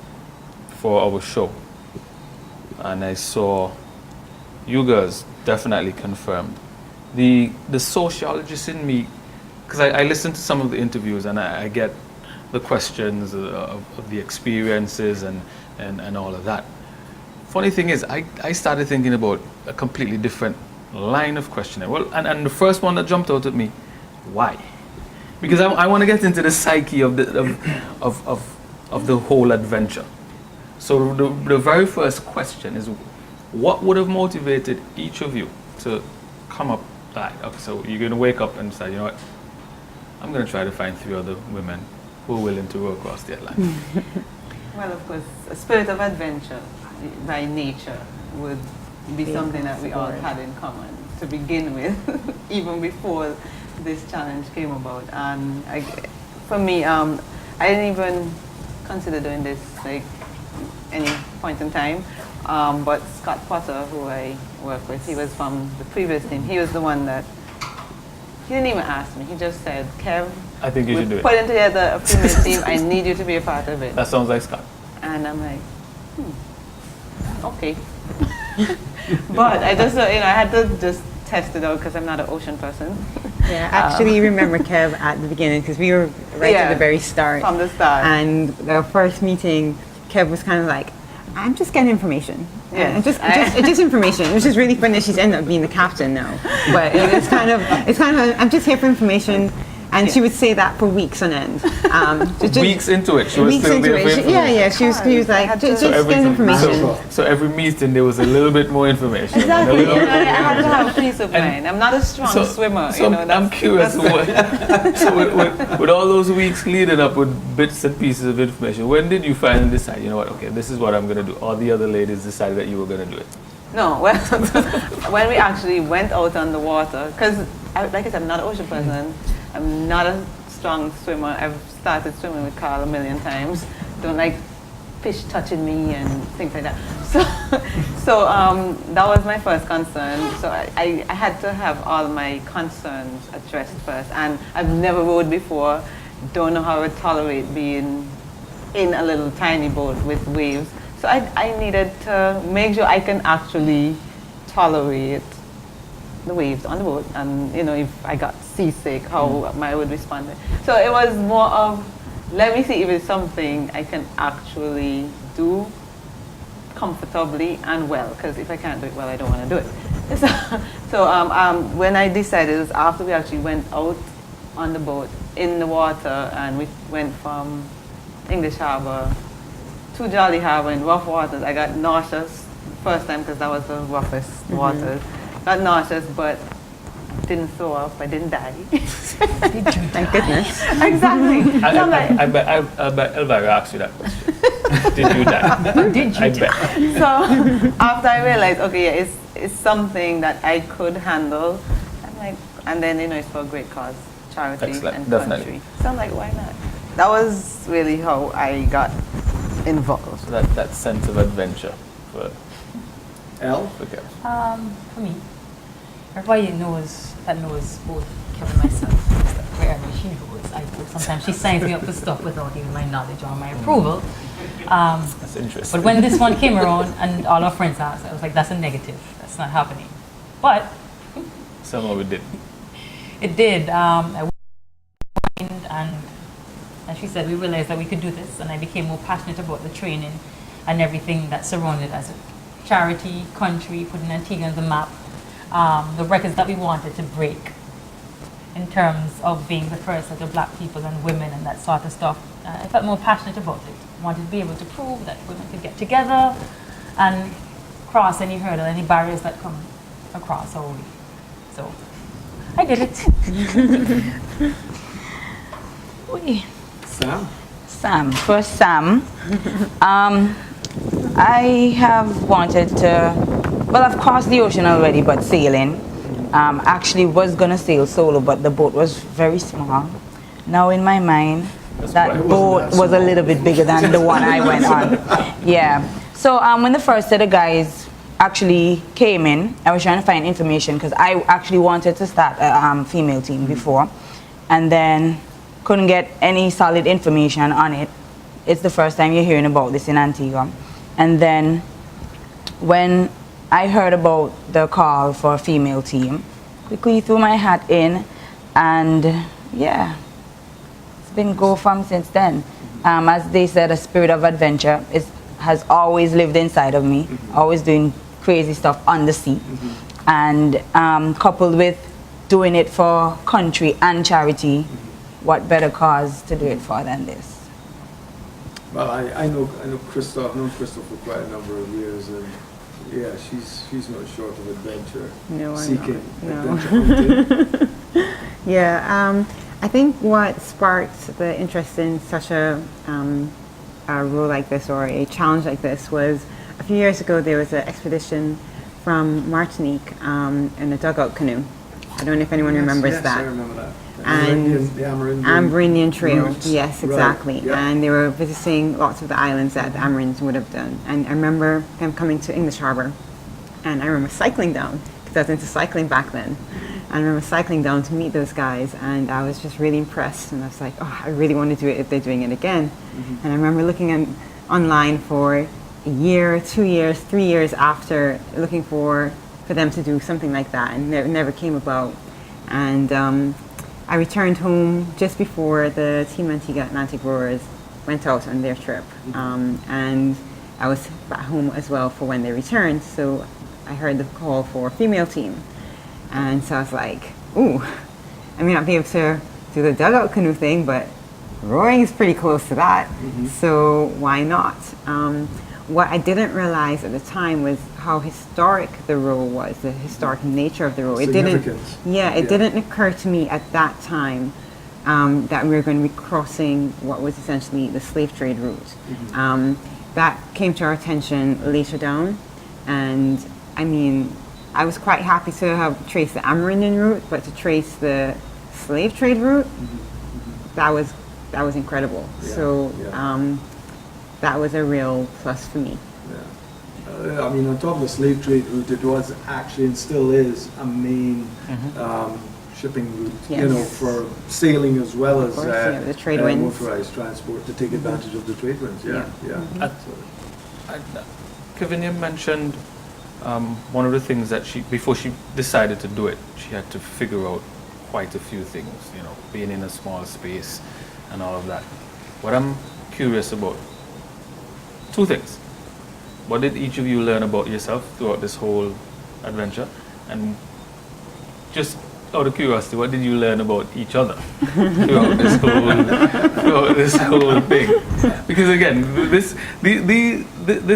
for our show, and I saw you guys definitely confirmed the sociologist in me. Because I listened to some of the interviews, and I get the questions, of the experiences, and all of that. Funny thing is, I started thinking about a completely different line of questioning. Well, and the first one that jumped out at me, why? Because I want to get into the psyche of the whole adventure. So the very first question is, what would have motivated each of you to come up? Okay, so you're going to wake up and say, you know what, I'm going to try to find 3 other women who are willing to row across the Atlantic. Well, of course, a spirit of adventure by nature would be something that we all had in common to begin with, even before this challenge came about. And for me, I didn't even consider doing this like any point in time. But Scott Potter, who I work with, he was from the previous team. He was the one that, he didn't even ask me. He just said, Kev, I think you should do it. Putting together a female team, I need you to be a part of it. That sounds like Scott. And I'm like, okay. But I just, I had to just test it out because I'm not an ocean person. Yeah, actually remember Kev at the beginning because we were right at the very start. From the start. And the first meeting, Kev was kind of like, I'm just getting information. Yeah, it's just information, which is really funny that she's ended up being the captain now. But it's kind of, I'm just here for information. And she would say that for weeks on end. Weeks into it, she was still there for information. Yeah, she was like, just get information. So every meeting there was a little bit more information. Exactly, I had to have peace of mind. I'm not a strong swimmer. So I'm curious, with all those weeks leading up with bits and pieces of information, when did you finally decide, you know what, okay, this is what I'm going to do? All the other ladies decided that you were going to do it? No, well, when we actually went out on the water, because like I said, I'm not an ocean person. I'm not a strong swimmer. I've started swimming with Carl a million times. Don't like fish touching me and things like that. So that was my first concern. So I had to have all my concerns addressed first. And I've never rowed before. Don't know how I would tolerate being in a little tiny boat with waves. So I needed to make sure I can actually tolerate the waves on the boat, and if I got seasick, how I would respond. So it was more of, let me see if it's something I can actually do comfortably and well, because if I can't do it well, I don't want to do it. So when I decided, it was after we actually went out on the boat in the water, and we went from English Harbour to Jolly Harbour in rough waters. I got nauseous the first time because that was the roughest waters. Got nauseous, but didn't throw up. I didn't die. Thank goodness. Exactly. I bet Elvira asked you that question. Did you die? Did you die? So after I realized, okay, yeah, it's something that I could handle. I'm like, and then it's for a great cause, charity and country. So I'm like, why not? That was really how I got involved. So that sense of adventure for Elle? Okay. For me, everybody knows both Kevin and myself. Wherever she goes, I go. Sometimes she signs me up for stuff without even my knowledge or my approval. That's interesting. But when this one came around and all our friends asked, I was like, that's a negative. That's not happening. But somehow it did. It did. I went, and as she said, we realized that we could do this, and I became more passionate about the training and everything that surrounded as a charity, country, putting Antigua on the map, the records that we wanted to break in terms of being the first of the black people and women and that sort of stuff. I felt more passionate about it. Wanted to be able to prove that women could get together and cross any hurdle, any barriers that come across our way. So I did it. Sam. First, Sam. I have wanted to, well, I've crossed the ocean already, but sailing. Actually was going to sail solo, but the boat was very small. Now in my mind, that boat was a little bit bigger than the one I went on. Yeah. So when the first set of guys actually came in, I was trying to find information because I actually wanted to start a female team before, and then couldn't get any solid information on it. It's the first time you're hearing about this in Antigua. And then when I heard about the call for a female team, quickly threw my hat in, and yeah, been go from since then. As they said, a spirit of adventure has always lived inside of me, always doing crazy stuff on the sea. And coupled with doing it for country and charity, what better cause to do it for than this? Well, I know Christal. I've known Christal for quite a number of years, and yeah, she's not short of adventure. No, I'm seeking not. adventure. No. Yeah, I think what sparked the interest in such a role like this or a challenge like this was a few years ago there was an expedition from Martinique in a dugout canoe. I don't know if anyone remembers yes, that. I remember that. And the Amerindian Trail, route. yes, exactly. Right. Yeah. And they were visiting lots of the islands that the Amerins would have done. And I remember them coming to English Harbor, and I remember cycling down, because I was into cycling back then. And I remember cycling down to meet those guys, and I was just really impressed. And I was like, oh, I really want to do it if they're doing it again. And I remember looking online for a year, 2 years, 3 years after, looking for them to do something like that, and it never came about. And I returned home just before the Team Antigua Atlantic Rowers went out on their trip. And I was back home as well for when they returned, so I heard the call for a female team. And so I was like, ooh, I may not be able to do the dugout canoe thing, but rowing is pretty close to that, so why not? What I didn't realize at the time was how historic the row was, the historic nature of the row. It didn't occur to me at that time that we were going to be crossing what was essentially the slave trade route. That came to our attention later down, and I mean, I was quite happy to have traced the Amerindian route, but to trace the slave trade route, that was incredible. That was a real plus for me. I mean, on top of the slave trade route, it was actually and still is a main shipping route, you know, for sailing as well as the trade winds, motorized transport to take advantage of the trade winds. Kevinia mentioned one of the things that before she decided to do it, she had to figure out quite a few things, you know, being in a small space and all of that. What I'm curious about, two things. What did each of you learn about yourself throughout this whole adventure? And just out of curiosity, what did you learn about each other throughout this whole thing? Because again, this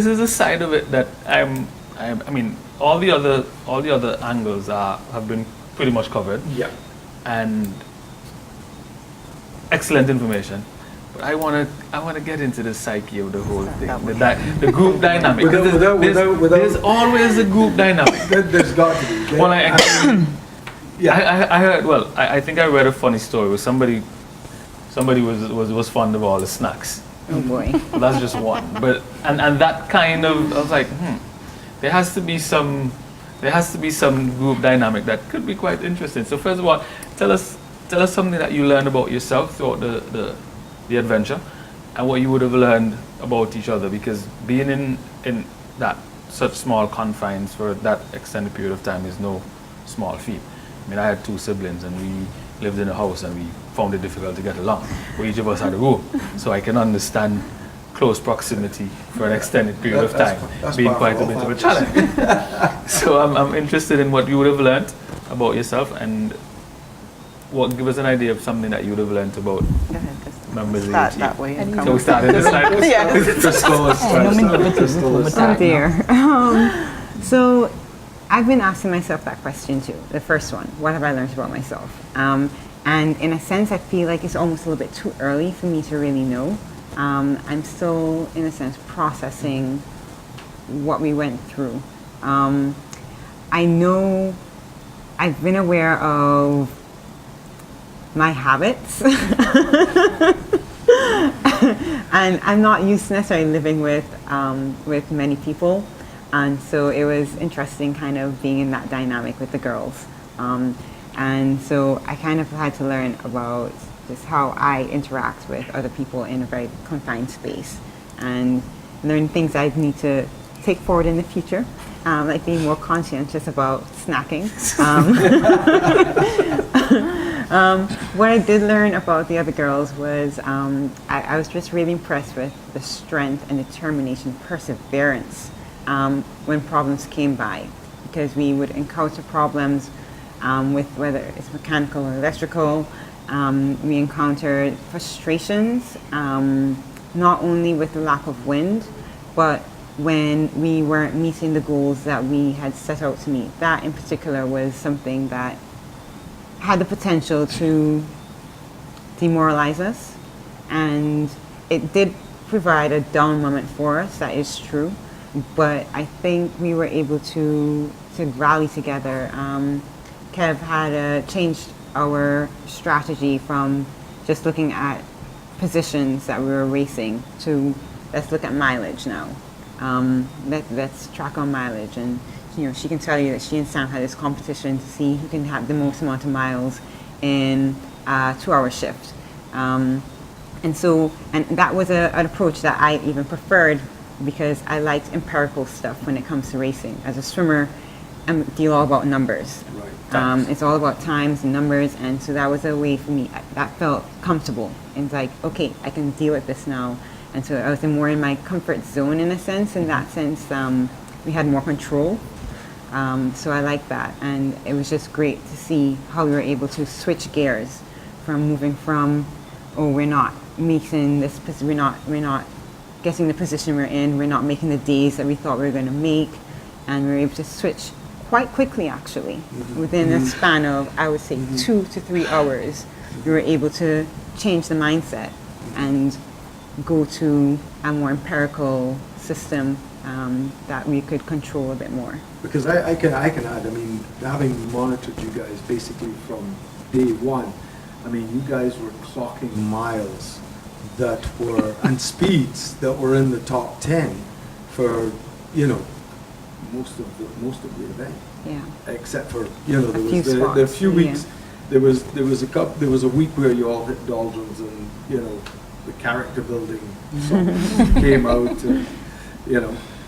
is a side of it that I mean, all the other angles have been pretty much covered. Yeah. And excellent information. But I want to get into the psyche of the whole thing, the group dynamic. There's always a group dynamic. There's got to be. Well, I heard. Well, I think I read a funny story where somebody was fond of all the snacks. Oh boy. Well, that's just one. But and that kind of, I was like, there has to be some group dynamic that could be quite interesting. So first of all, tell us something that you learned about yourself throughout the adventure, and what you would have learned about each other, because being in that such small confines for that extended period of time is no small feat. I mean, I had 2 siblings and we lived in a house and we found it difficult to get along. But each of us had a room, so I can understand close proximity for an extended period of time being quite a bit of a challenge. So I'm interested in what you would have learned about yourself, and give us an idea of something that you would have learned about members of the team. That way. So we started this side. Oh dear. So I've been asking myself that question too. The first one, what have I learned about myself? And in a sense, I feel like it's almost a little bit too early for me to really know. I'm still, in a sense, processing what we went through. I know I've been aware of my habits. And I'm not used to necessarily living with many people, and so it was interesting kind of being in that dynamic with the girls. And so I kind of had to learn about just how I interact with other people in a very confined space, and learn things I need to take forward in the future, like being more conscientious about snacking. What I did learn about the other girls was I was just really impressed with the strength and determination, perseverance when problems came by, because we would encounter problems with whether it's mechanical or electrical. We encountered frustrations, not only with the lack of wind, but when we weren't meeting the goals that we had set out to meet. That in particular was something that had the potential to demoralize us, and it did provide a down moment for us, that is true, but I think we were able to rally together. Kev had changed our strategy from just looking at positions that we were racing to let's look at mileage now. Let's track our mileage, and she can tell you that she and Sam had this competition to see who can have the most amount of miles in a 2-hour shift. And that was an approach that I even preferred, because I liked empirical stuff when it comes to racing. As a swimmer, I deal all about numbers. Right. It's all about times and numbers, and so that was a way for me that felt comfortable. And it's like, okay, I can deal with this now. And so I was more in my comfort zone in a sense. In that sense, we had more control. So I like that, and it was just great to see how we were able to switch gears from moving from, we're not making this, we're not getting the position we're in, we're not making the days that we thought we were going to make, and we were able to switch quite quickly actually. Within a span of, I would say, 2 to 3 hours, we were able to change the mindset and go to a more empirical system that we could control a bit more. Because I can add, having monitored you guys basically from day one, you guys were clocking miles that were, and speeds that were in the top 10 for, most of the event. Yeah. Except for, there was the few weeks, there was a week where you all hit doldrums, and, the character building songs came out, and,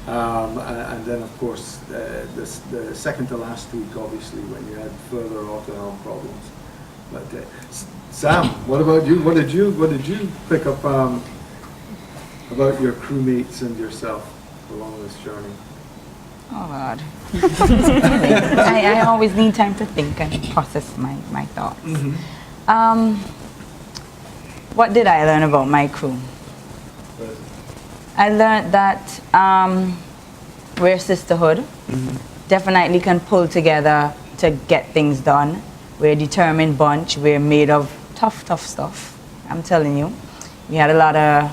and then of course the second to last week, obviously, when you had further auto-helm problems. But Sam, what about you? What did you pick up about your crewmates and yourself along this journey? Oh God. I always need time to think and process my thoughts. What did I learn about my crew? I learned that we're sisterhood. Definitely can pull together to get things done. We're a determined bunch. We're made of tough stuff. I'm telling you. We had a lot of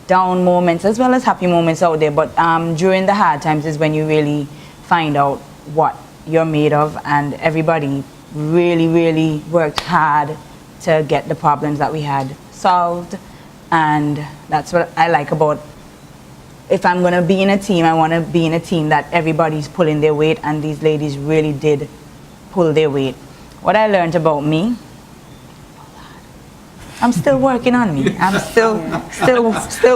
down moments as well as happy moments out there, but during the hard times is when you really find out what you're made of, and everybody really worked hard to get the problems that we had solved. And that's what I like about, if I'm going to be in a team, I want to be in a team that everybody's pulling their weight, and these ladies really did pull their weight. What I learned about me, I'm still working on me. I'm still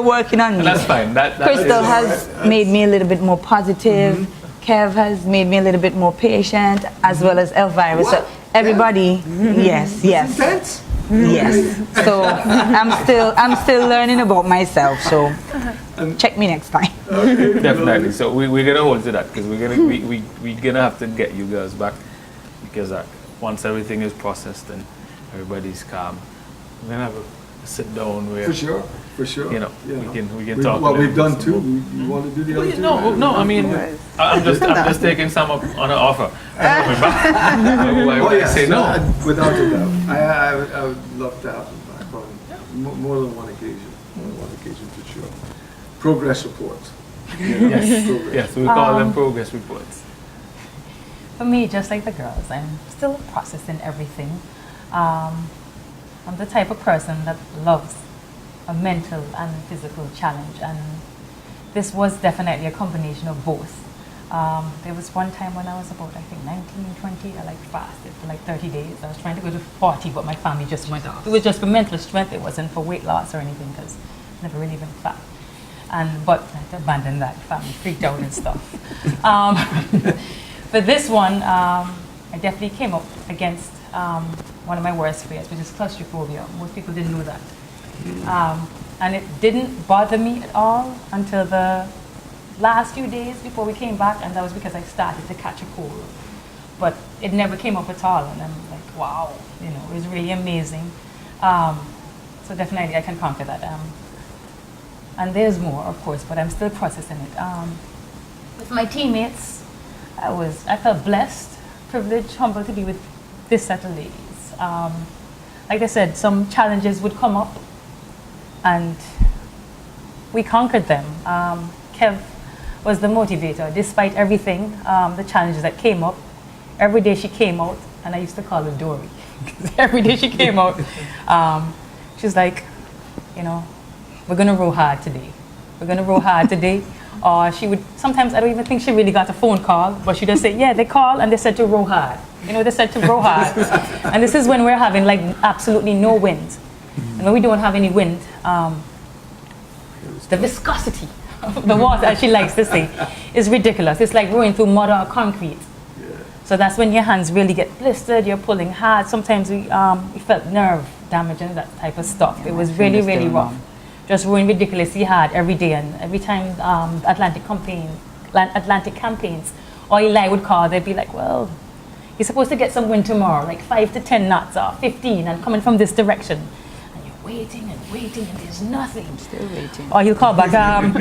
working on me. That's fine. Christal has made me a little bit more positive. Kev has made me a little bit more patient, as well as Elvira. So everybody, yes. So I'm still learning about myself. So check me next time. Okay, definitely. So we're gonna hold to that, because we're gonna have to get you girls back, because once everything is processed and everybody's calm, we're gonna have a sit down where for sure. We can talk. Well, we've done two. You want to do the other two? No. I'm just taking some up on an offer. Why say no? Without a doubt. I would love to have them back on more than one occasion. More than one occasion for sure. Progress reports. Yes, we call them progress reports. For me, just like the girls, I'm still processing everything. I'm the type of person that loves a mental and physical challenge, and this was definitely a combination of both. There was one time when I was about, I think, 19, 20, I fasted for 30 days. I was trying to go to 40, but my family just went off. It was just for mental strength. It wasn't for weight loss or anything, because I've never really been fat. But I had to abandon that. Family freaked out and stuff. For this one, I definitely came up against one of my worst fears, which is claustrophobia. Most people didn't know that. And it didn't bother me at all until the last few days before we came back, and that was because I started to catch a cold. But it never came up at all, and I'm like, wow, you know, it was really amazing. So definitely I can conquer that. And there's more, of course, but I'm still processing it. With my teammates, I felt blessed, privileged, humbled to be with this set of ladies. Like I said, some challenges would come up, and we conquered them. Kev was the motivator, despite everything, the challenges that came up. Every day she came out, and I used to call her Dory, because every day she came out, she's like, you know, we're gonna row hard today. We're gonna row hard today. Or she would, sometimes I don't even think she really got a phone call, but she'd just say, yeah, they called and they said to row hard. You know, they said to row hard. And this is when we're having like absolutely no wind. And when we don't have any wind, the viscosity of the water, as she likes to say, is ridiculous. It's like rowing through mud or concrete. So that's when your hands really get blistered, you're pulling hard. Sometimes we felt nerve damage and that type of stuff. It was really, really rough. Just rowing ridiculously hard every day, and every time Atlantic campaigns, or Eli would call, they'd be like, well, you're supposed to get some wind tomorrow, like 5 to 10 knots or 15, and coming from this direction. And you're waiting and waiting, and there's nothing. Still waiting. Or he'll call back, Sam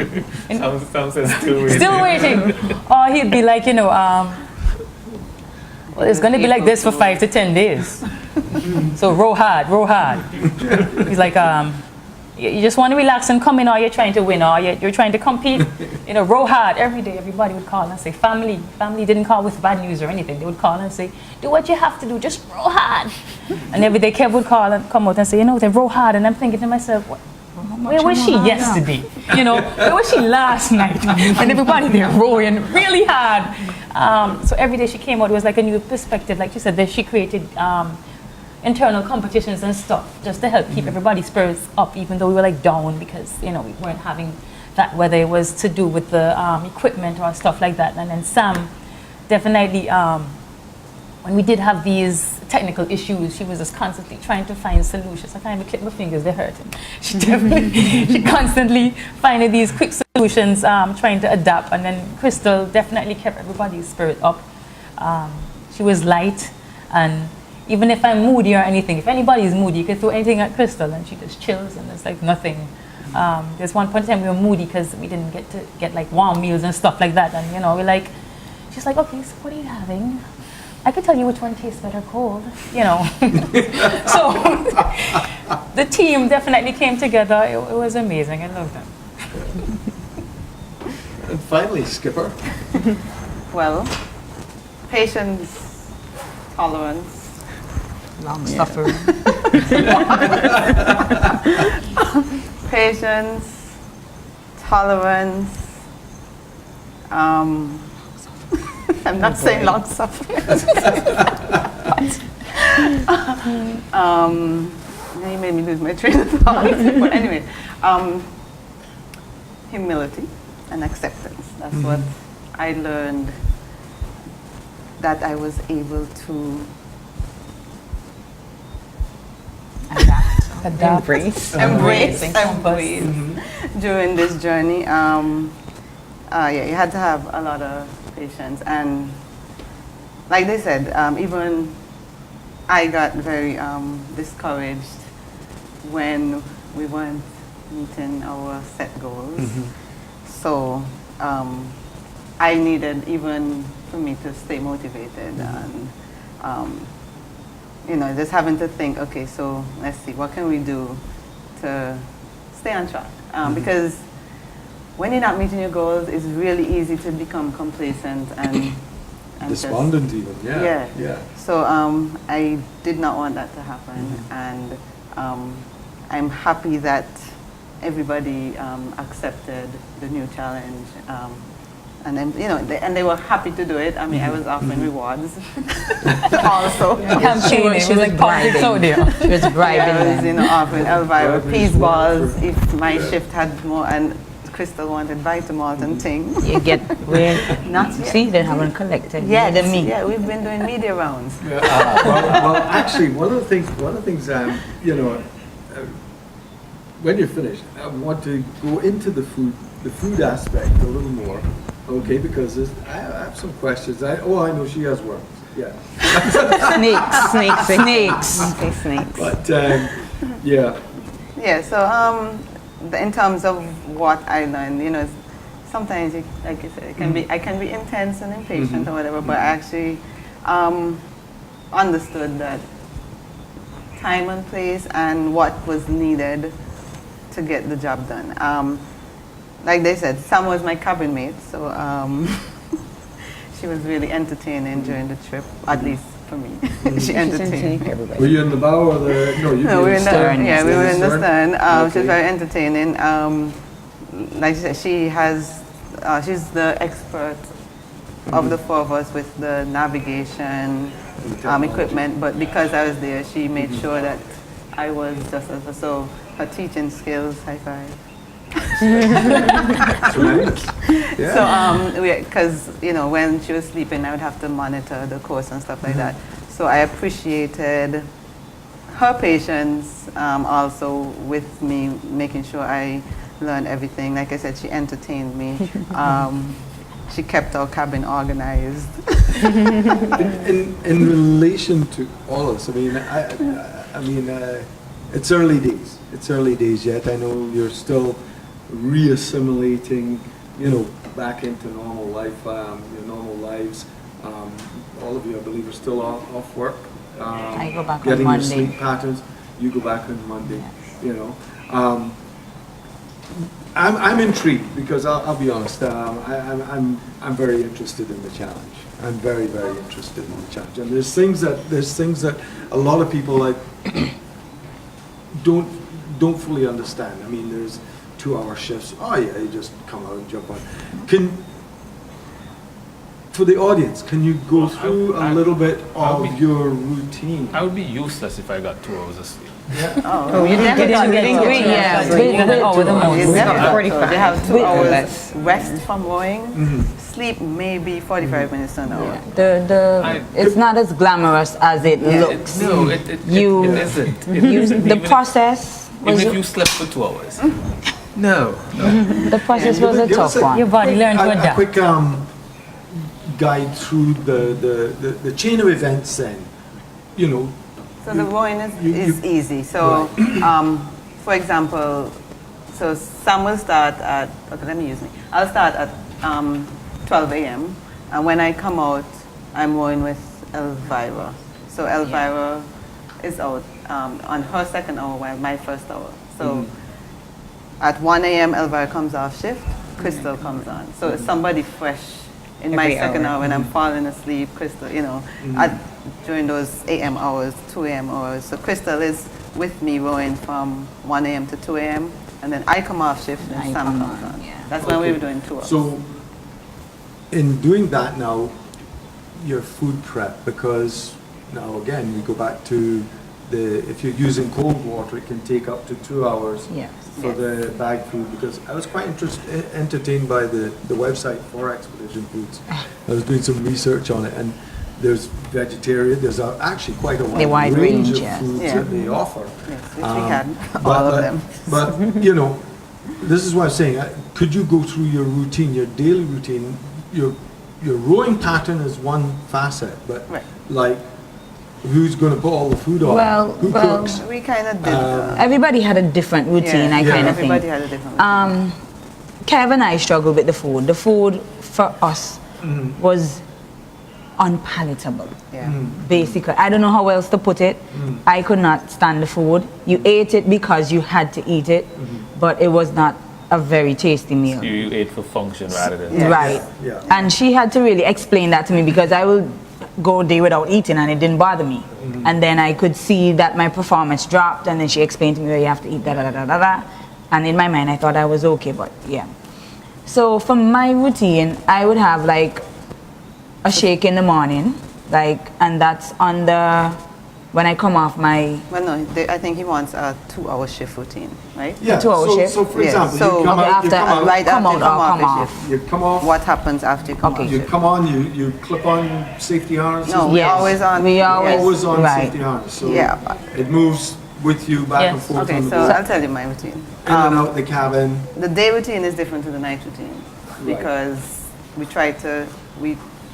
says still waiting. Still waiting. Or he'd be like, you know, well, it's going to be like this for 5 to 10 days. So row hard, row hard. He's like, you just want to relax and come in, or you're trying to win, or you're trying to compete. You know, row hard. Every day, everybody would call and say, family didn't call with bad news or anything. They would call and say, do what you have to do, just row hard. And every day, Kev would call and come out and say, you know, they row hard. And I'm thinking to myself, where was she yesterday? You know, where was she last night? And everybody there rowing really hard. So every day she came out, it was like a new perspective. Like she said, that she created internal competitions and stuff just to help keep everybody's spirits up, even though we were like down because, you know, we weren't having that, whether it was to do with the equipment or stuff like that. And then Sam definitely, when we did have these technical issues, she was just constantly trying to find solutions. I can't even clip my fingers, they're hurting. She constantly finding these quick solutions, trying to adapt. And then Christal definitely kept everybody's spirit up. She was light, and even if I'm moody or anything, if anybody is moody, you can throw anything at Christal and she just chills and it's like nothing. There's one point in time we were moody because we didn't get to get like warm meals and stuff like that. And you know, she's like, okay, so what are you having? I could tell you which one tastes better cold, you know. So the team definitely came together. It was amazing. I loved them. And finally, Skipper. Well, patience, tolerance, long suffering. Patience, tolerance. I'm not saying long suffering. You made me lose my train of thought. But anyway, humility and acceptance. That's what I learned, that I was able to embrace during this journey. You had to have a lot of patience, and like they said, even I got very discouraged when we weren't meeting our set goals. So I needed, even for me to stay motivated, and you know, just having to think, okay, so let's see, what can we do to stay on track? Because when you're not meeting your goals, it's really easy to become complacent and despondent just, even, yeah. So I did not want that to happen, and I'm happy that everybody accepted the new challenge. And then, you know, they were happy to do it. I mean, I was offering rewards also. She was like bribing. She was bribing I was, you know, offering Elvira peace balls if my shift had more. And Christal wanted Vitamalt and thing. You get where? Not yet. See, they haven't collected. Yes, Neither me. yeah, we've been doing media rounds. Well, actually, one of the things, when you're finished, I want to go into the food aspect a little more, okay? Because I have some questions. I know she has worms. Yeah. Snakes. But yeah. Yeah. So in terms of what I learned, sometimes, like you said, I can be intense and impatient or whatever. But I actually understood that time and place and what was needed to get the job done. Like they said, Sam was my cabin mate, so she was really entertaining during the trip, at least for me. She entertained everybody. Were you in the bow or the? No, you were in the stern. Yeah, we were in the stern. She was very entertaining. Like I said, she's the expert of the four of us with the navigation equipment. But because I was there, she made sure that I was just as so. Her teaching skills, high five. So, because when she was sleeping, I would have to monitor the course and stuff like that. So I appreciated her patience, also with me, making sure I learned everything. Like I said, she entertained me. She kept our cabin organized. In relation to all of us, I mean, it's early days. It's early days yet. I know you're still reassimilating, back into normal life, your normal lives. All of you, I believe, are still off work. I go back getting on your Monday. sleep patterns. You go back on Monday. Yes. I'm intrigued because I'll be honest. I'm very interested in the challenge. I'm very, very interested in the challenge. And there's things that a lot of people don't fully understand. I mean, there's 2-hour shifts. Oh yeah, you just come out and jump on. For the audience, can you go through a little bit of your routine? I would be useless if I got 2 hours of sleep. Yeah. Oh, you didn't get 45. They have 2 hours rest from rowing. Sleep maybe 45 minutes to an hour. It's not as glamorous as it looks. No, it isn't. The process. Even if you slept for 2 hours. No. The process was a tough one. Your body learned to adapt. A quick guide through the chain of events then. So the rowing is easy. So, for example, so Sam will start at, I'll start at 12 a.m. And when I come out, I'm rowing with Elvira. So Elvira is out on her second hour while my first hour. So at 1 a.m. Elvira comes off shift, Christal comes on. So it's somebody fresh in my second hour when I'm falling asleep, Christal, during those AM hours, 2 a.m. hours. So Christal is with me rowing from 1 a.m. to 2 a.m. And then I come off shift and Sam comes on. Yeah. That's when we were doing 2 hours. So in doing that now, your food prep, because now again, we go back to if you're using cold water, it can take up to 2 hours for the bag food, because I was quite entertained by the website for Expedition Foods. I was doing some research on it, and there's vegetarian, there's actually quite a wide range of foods that they offer. Yes, which we had all of them. But, this is what I'm saying. Could you go through your routine, your daily routine? Your rowing pattern is one facet, but who's going to put all the food on? Who cooks? We kind of did. Everybody had a different routine, I kind of think. Everybody had a different routine. Kev and I struggled with the food. The food for us was unpalatable. Basically, I don't know how else to put it. I could not stand the food. You ate it because you had to eat it, but it was not a very tasty meal. So you ate for function rather than... Right. Yeah. And she had to really explain that to me, because I will go a day without eating and it didn't bother me. And then I could see that my performance dropped, and then she explained to me, you have to eat da-da-da-da-da. And in my mind, I thought I was okay, but yeah. So for my routine, I would have like a shake in the morning, and that's on the when I come off my... Well, no, I think he wants a 2-hour shift routine, right? Yeah, A 2-hour shift? So for example, so you come out, right come after you out or come come off, off? you come off. What happens after you come off? You come on, you clip on safety harnesses. No, we're always on. We always on right. safety harness. So Yeah. it moves with you back and forth. Okay, on the so boat. I'll tell you my routine. In and out the cabin. The day routine is different to the night routine because we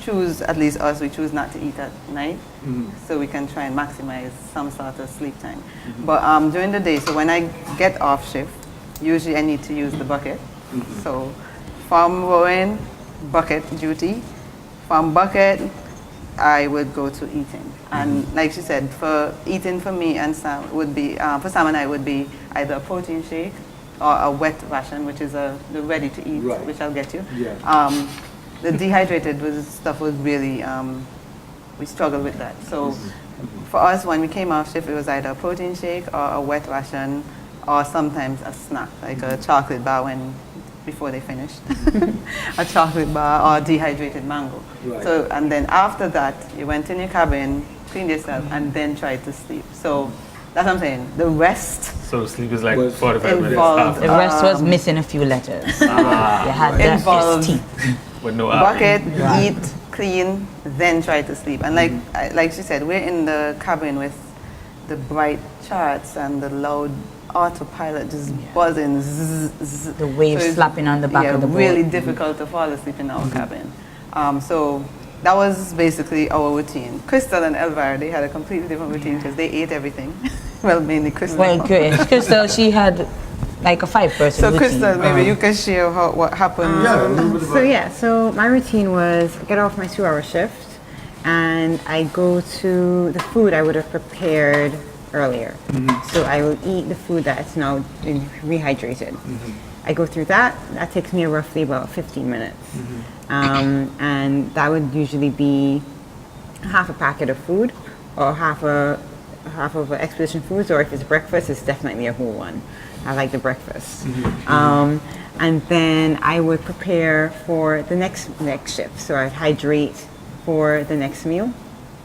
choose, at least us, we choose not to eat at night, so we can try and maximize some sort of sleep time. But during the day, so when I get off shift, usually I need to use the bucket. So from rowing, bucket duty. From bucket, I would go to eating. And like she said, for eating for me and Sam would be, for Sam and I would be either a protein shake or a wet ration, which is the ready to eat, which I'll get you. Yeah. The dehydrated stuff was really, we struggled with that. So for us, when we came off shift, it was either a protein shake or a wet ration or sometimes a snack, like a chocolate bar before they finished, a chocolate bar or dehydrated mango. Right. So, and then after that, you went in your cabin, cleaned yourself, and then tried to sleep. So that's what I'm saying. The rest. So sleep is like 45 minutes. The rest was missing a few letters. You had that teeth. With no bucket, eat, clean, then try to sleep. And like she said, we're in the cabin with the bright charts and the loud autopilot just buzzing. Zzz, zzz. The waves slapping on the back of the boat. Really difficult to fall asleep in our cabin. So that was basically our routine. Christal and Elvira, they had a completely different routine because they ate everything. Well, mainly Christal. Well, Christal, she had like a 5-person So routine. Christal, maybe you can share what happened. So my routine was get off my 2-hour shift and I go to the food I would have prepared earlier. So I will eat the food that's now rehydrated. I go through that takes me roughly about 15 minutes. And that would usually be half a packet of food or half of expedition foods, or if it's breakfast, it's definitely a whole one. I like the breakfast. And then I would prepare for the next shift. So I'd hydrate for the next meal,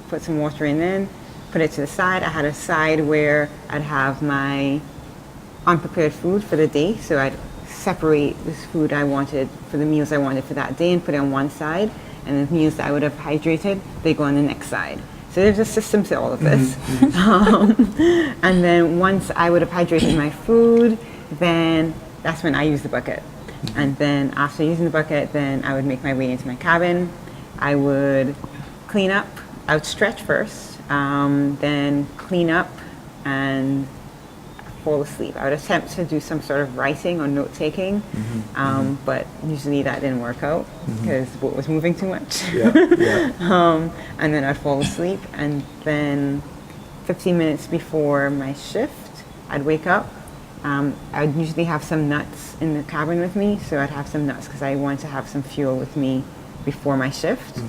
put some water in, put it to the side. I had a side where I'd have my unprepared food for the day. So I'd separate this food I wanted for the meals I wanted for that day and put it on one side. And the meals that I would have hydrated, they go on the next side. So there's a system to all of this. And then once I would have hydrated my food, then that's when I use the bucket. And then after using the bucket, then I would make my way into my cabin. I would clean up. I would stretch first, then clean up and fall asleep. I would attempt to do some sort of writing or note-taking, but usually that didn't work out because the boat was moving too much. And then I'd fall asleep, and then 15 minutes before my shift, I'd wake up. I'd usually have some nuts in the cabin with me, so I'd have some nuts because I wanted to have some fuel with me before my shift.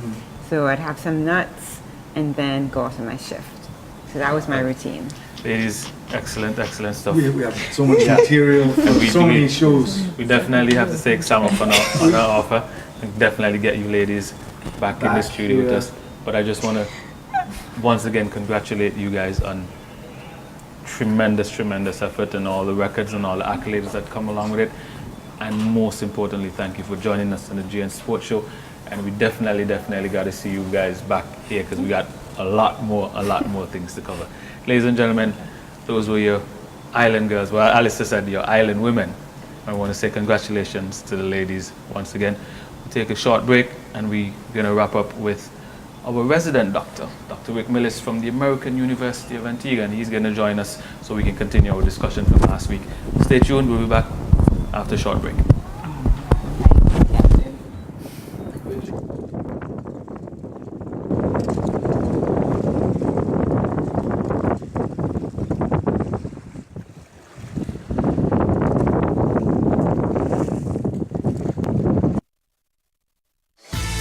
So I'd have some nuts and then go off to my shift. So that was my routine. Ladies, excellent stuff. We have so much material, so many shows. We definitely have to take Sam up on our offer and definitely get you ladies back in the studio with us. But I just want to once again congratulate you guys on tremendous effort and all the records and all the accolades that come along with it. And most importantly, thank you for joining us on the GN Sports Show. And we definitely got to see you guys back here because we got a lot more things to cover. Ladies and gentlemen, those were your island girls. Well, Alistair said your island women. I want to say congratulations to the ladies once again. We'll take a short break and we're going to wrap up with our resident doctor, Dr. Rick Millis from the American University of Antigua, and he's going to join us so we can continue our discussion from last week. Stay tuned, we'll be back after a short break.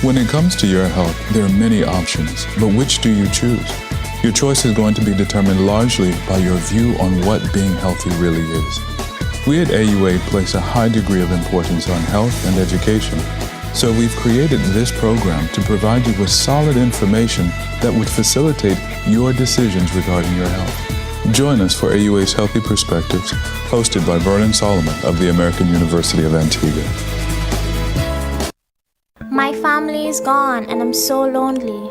When it comes to your health, there are many options, but which do you choose? Your choice is going to be determined largely by your view on what being healthy really is. We at AUA place a high degree of importance on health and education. So we've created this program to provide you with solid information that would facilitate your decisions regarding your health. Join us for AUA's Healthy Perspectives, hosted by Vernon Solomon of the American University of Antigua. My family is gone and I'm so lonely.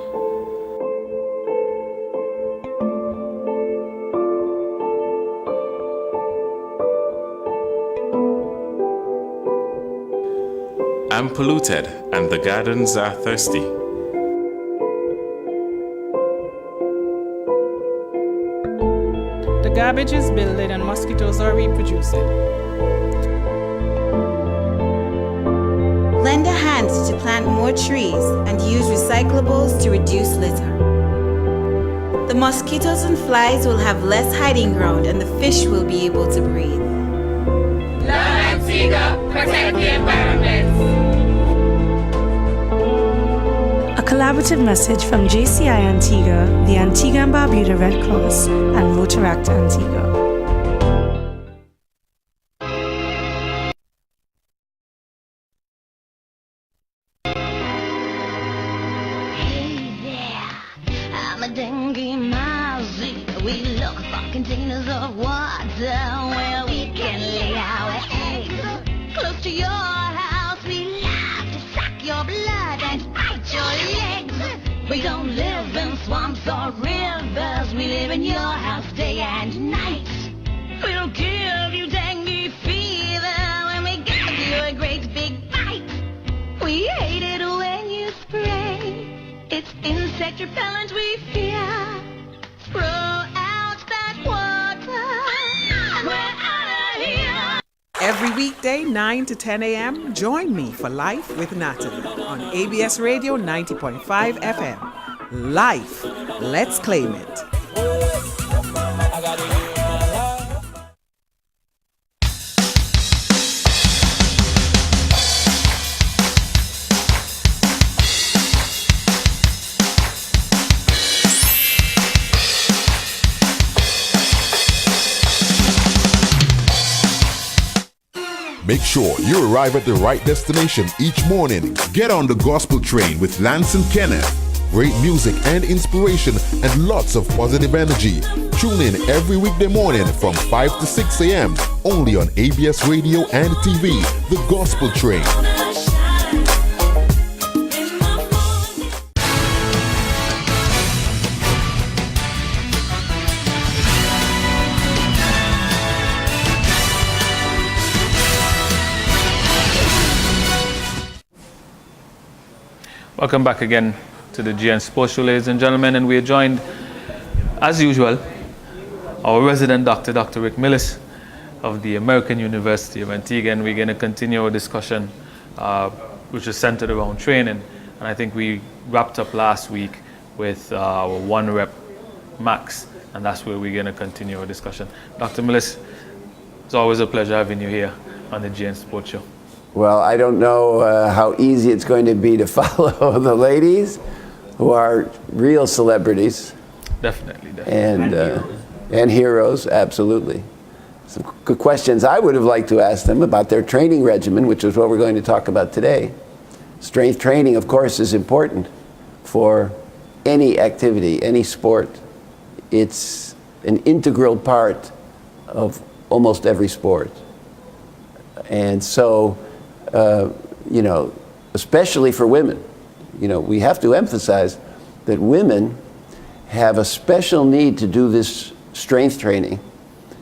I'm polluted and the gardens are thirsty. The garbage is building and mosquitoes are reproducing. Lend a hand to plant more trees and use recyclables to reduce litter. The mosquitoes and flies will have less hiding ground and the fish will be able to breathe. Love Antigua, protect the environment. A collaborative message from JCI Antigua, the Antigua and Barbuda Red Cross, and Rotaract Antigua. I'm a dengue mousy. We look for containers of water where we can lay our eggs. Close to your house, we love to suck your blood and bite your legs. We don't live in swamps or rivers. We live in your house day and night. We'll give you dengue fever when we give you a great big bite. We hate it when you spray. It's insect repellent we fear. Throw out that water. We're out of here. Every weekday, 9 to 10 a.m., join me for Life with Natalie on ABS Radio 90.5 FM. Life, let's claim it. Make sure you arrive at the right destination each morning. Get on the gospel train with Lance and Kenneth. Great music and inspiration and lots of positive energy. Tune in every weekday morning from 5 to 6 a.m. only on ABS Radio and TV, The Gospel Train. Welcome back again to the GN Sports Show, ladies and gentlemen, and we are joined, as usual, our resident doctor, Dr. Rick Millis of the American University of Antigua, and we're going to continue our discussion, which is centered around training. And I think we wrapped up last week with our 1 rep max, and that's where we're going to continue our discussion. Dr. Millis, it's always a pleasure having you here on the GN Sports Show. Well, I don't know how easy it's going to be to follow the ladies, who are real celebrities. Definitely. And heroes, absolutely. Some good questions I would have liked to ask them about their training regimen, which is what we're going to talk about today. Strength training, of course, is important for any activity, any sport. It's an integral part of almost every sport. And so, especially for women, we have to emphasize that women have a special need to do this strength training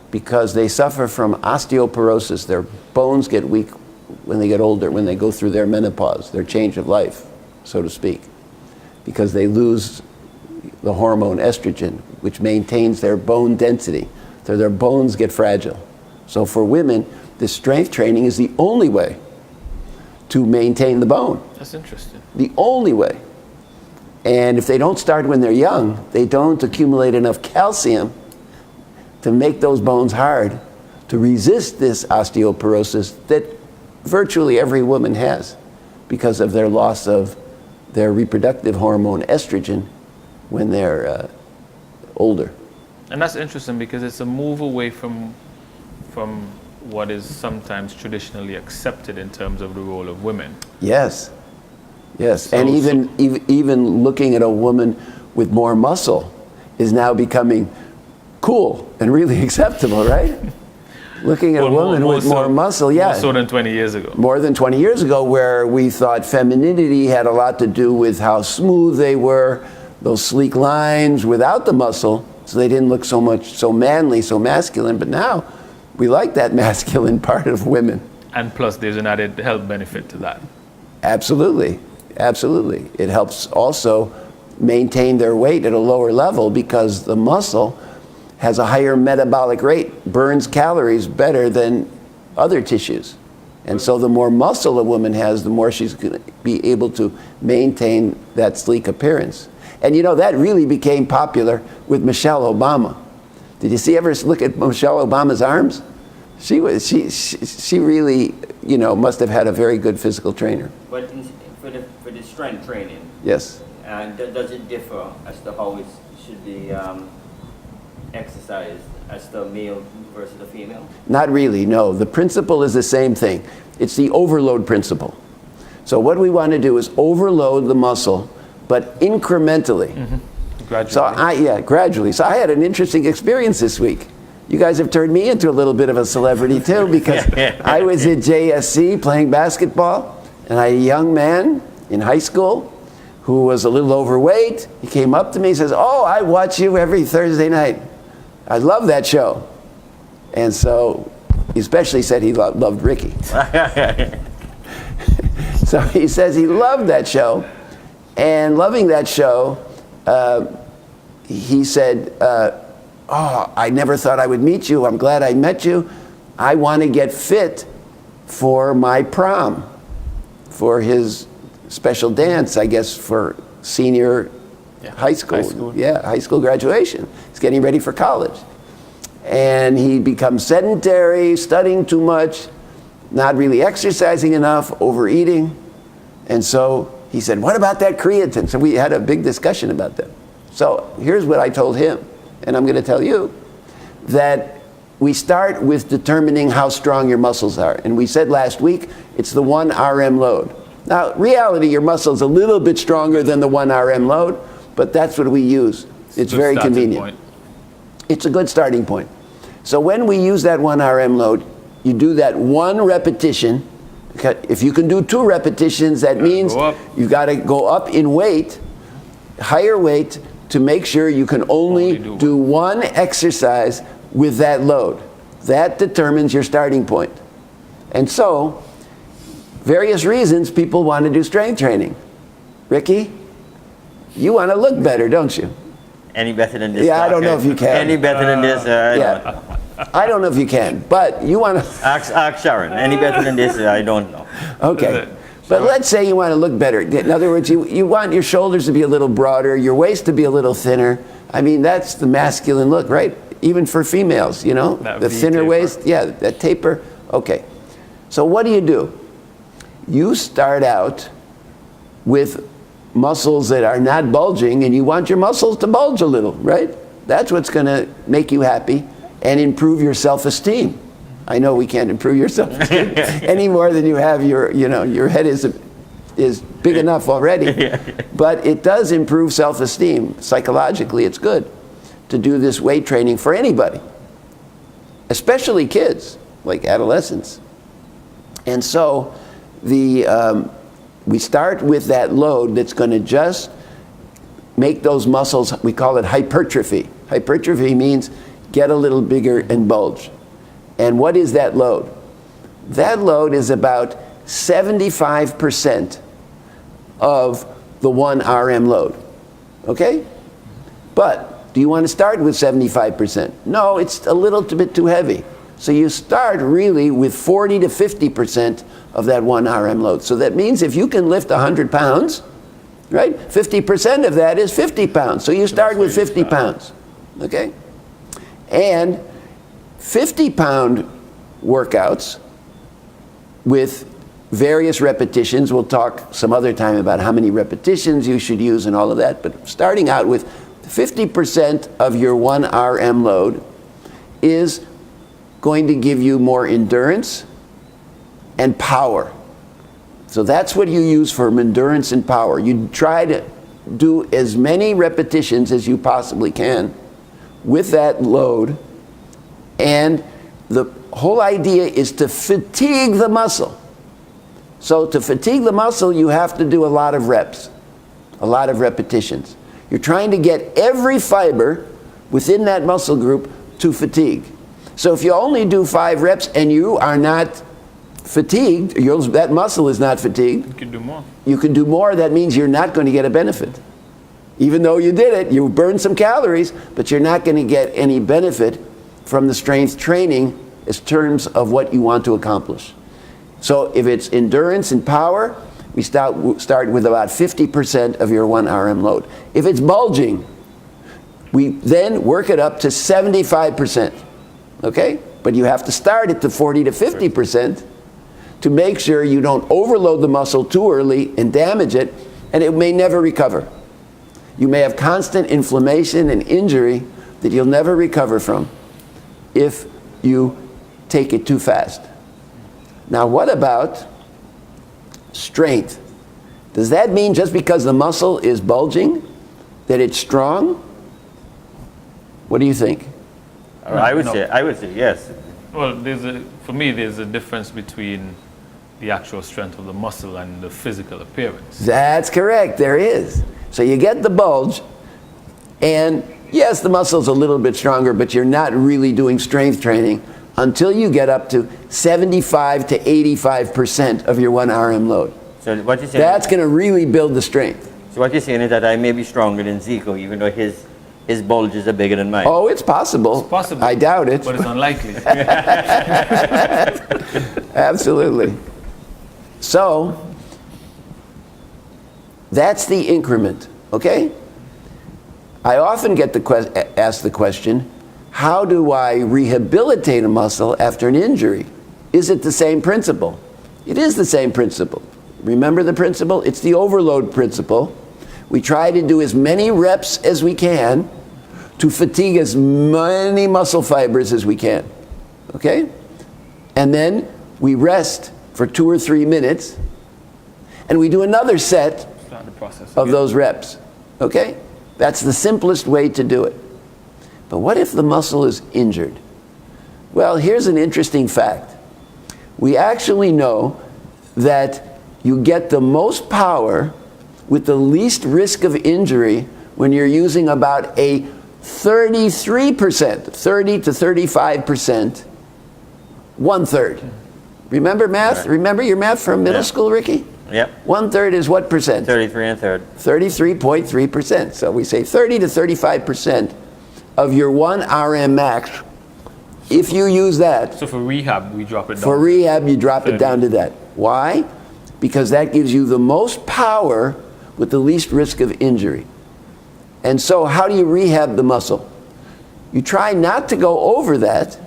because they suffer from osteoporosis. Their bones get weak when they get older, when they go through their menopause, their change of life, so to speak, because they lose the hormone estrogen, which maintains their bone density. So their bones get fragile. So for women, this strength training is the only way to maintain the bone. That's interesting. The only way. And if they don't start when they're young, they don't accumulate enough calcium to make those bones hard to resist this osteoporosis that virtually every woman has because of their loss of their reproductive hormone estrogen when they're older. And that's interesting because it's a move away from what is sometimes traditionally accepted in terms of the role of women. Yes. Yes, and even looking at a woman with more muscle is now becoming cool and really acceptable, right? Looking at a woman with more muscle, yeah. More so than 20 years ago. More than 20 years ago, where we thought femininity had a lot to do with how smooth they were, those sleek lines without the muscle, so they didn't look so manly, so masculine. But now, we like that masculine part of women. And plus, there's an added health benefit to that. Absolutely, absolutely. It helps also maintain their weight at a lower level because the muscle has a higher metabolic rate, burns calories better than other tissues. And so the more muscle a woman has, the more she's going to be able to maintain that sleek appearance. And you know, that really became popular with Michelle Obama. Did you ever look at Michelle Obama's arms? She really, you know, must have had a very good physical trainer. But for the strength training, yes. Does it differ as to how it should be exercised as the male versus the female? Not really, no. The principle is the same thing. It's the overload principle. So what we want to do is overload the muscle, but incrementally. Gradually. So gradually. So I had an interesting experience this week. You guys have turned me into a little bit of a celebrity too, because I was at JSC playing basketball, and I had a young man in high school who was a little overweight. He came up to me and says, "Oh, I watch you every Thursday night. I love that show." And so he especially said he loved Ricky. So he says he loved that show, and loving that show, he said, "Oh, I never thought I would meet you. I'm glad I met you. I want to get fit for my prom," for his special dance, I guess, for senior high school. Yeah, high school graduation. He's getting ready for college. And he becomes sedentary, studying too much, not really exercising enough, overeating. And so he said, "What about that creatine?" So we had a big discussion about that. So here's what I told him, and I'm going to tell you, that we start with determining how strong your muscles are. And we said last week, it's the 1 RM load. Now, reality, your muscle's a little bit stronger than the 1 RM load, but that's what we use. It's very convenient. It's a good starting point. So when we use that 1 RM load, you do that 1 repetition. If you can do 2 repetitions, that means you've got to go up in weight, higher weight, to make sure you can only do 1 exercise with that load. That determines your starting point. And so, various reasons people want to do strength training. Ricky, you want to look better, don't you? Any better than this? Yeah, I don't know if you can. Any better than this? I don't know if you can, but you want to... Ask Sharon. Any better than this? I don't know. Okay. But let's say you want to look better. In other words, you want your shoulders to be a little broader, your waist to be a little thinner. I mean, that's the masculine look, right? Even for females, you know? The thinner waist, that taper. Okay. So what do? You start out with muscles that are not bulging, and you want your muscles to bulge a little, right? That's what's going to make you happy and improve your self-esteem. I know we can't improve your self-esteem any more than you have your head is big enough already. But it does improve self-esteem. Psychologically, it's good to do this weight training for anybody, especially kids, like adolescents. And so we start with that load that's going to just make those muscles, we call it hypertrophy. Hypertrophy means get a little bigger and bulge. And what is that load? That load is about 75% of the 1 RM load. Okay? But do you want to start with 75%? No, it's a little bit too heavy. So you start really with 40 to 50% of that 1 RM load. So that means if you can lift 100 pounds, right, 50% of that is 50 pounds. So you start with 50 pounds. Okay? And 50-pound workouts with various repetitions. We'll talk some other time about how many repetitions you should use and all of that. But starting out with 50% of your 1 RM load is going to give you more endurance and power. So that's what you use for endurance and power. You try to do as many repetitions as you possibly can with that load, and the whole idea is to fatigue the muscle. So to fatigue the muscle, you have to do a lot of reps, a lot of repetitions. You're trying to get every fiber within that muscle group to fatigue. So if you only do 5 reps and you are not fatigued, that muscle is not fatigued. You can do more. You can do more. That means you're not going to get a benefit. Even though you did it, you burned some calories, but you're not going to get any benefit from the strength training in terms of what you want to accomplish. So if it's endurance and power, we start with about 50% of your 1 RM load. If it's bulging, we then work it up to 75%. Okay? But you have to start at the 40 to 50% to make sure you don't overload the muscle too early and damage it, and it may never recover. You may have constant inflammation and injury that you'll never recover from if you take it too fast. Now, what about strength? Does that mean just because the muscle is bulging that it's strong? What do you think? I would say yes. Well, for me, there's a difference between the actual strength of the muscle and the physical appearance. That's correct, there is. So you get the bulge, and yes, the muscle's a little bit stronger, but you're not really doing strength training until you get up to 75 to 85% of your 1 RM load. So what you're saying? That's going to really build the strength. So what you're saying is that I may be stronger than Zico, even though his bulges are bigger than mine. Oh, it's possible. It's possible. I doubt it. But it's unlikely. Absolutely. So, that's the increment, okay? I often get asked the question, how do I rehabilitate a muscle after an injury? Is it the same principle? It is the same principle. Remember the principle? It's the overload principle. We try to do as many reps as we can to fatigue as many muscle fibers as we can, okay? And then we rest for 2 or 3 minutes, and we do another set of those reps, okay? That's the simplest way to do it. But what if the muscle is injured? Well, here's an interesting fact. We actually know that you get the most power with the least risk of injury when you're using about a 33%, 30 to 35%, 1/3. Remember math? Right. Remember your math from middle school, Ricky? Yep. 1/3 is what percent? 33 1/3. 33.3%. So we say 30 to 35% of your 1 RM max. If you use that. So for rehab, we drop it down. For rehab, you drop it down to that. Why? Because that gives you the most power with the least risk of injury. And so how do you rehab the muscle? You try not to go over that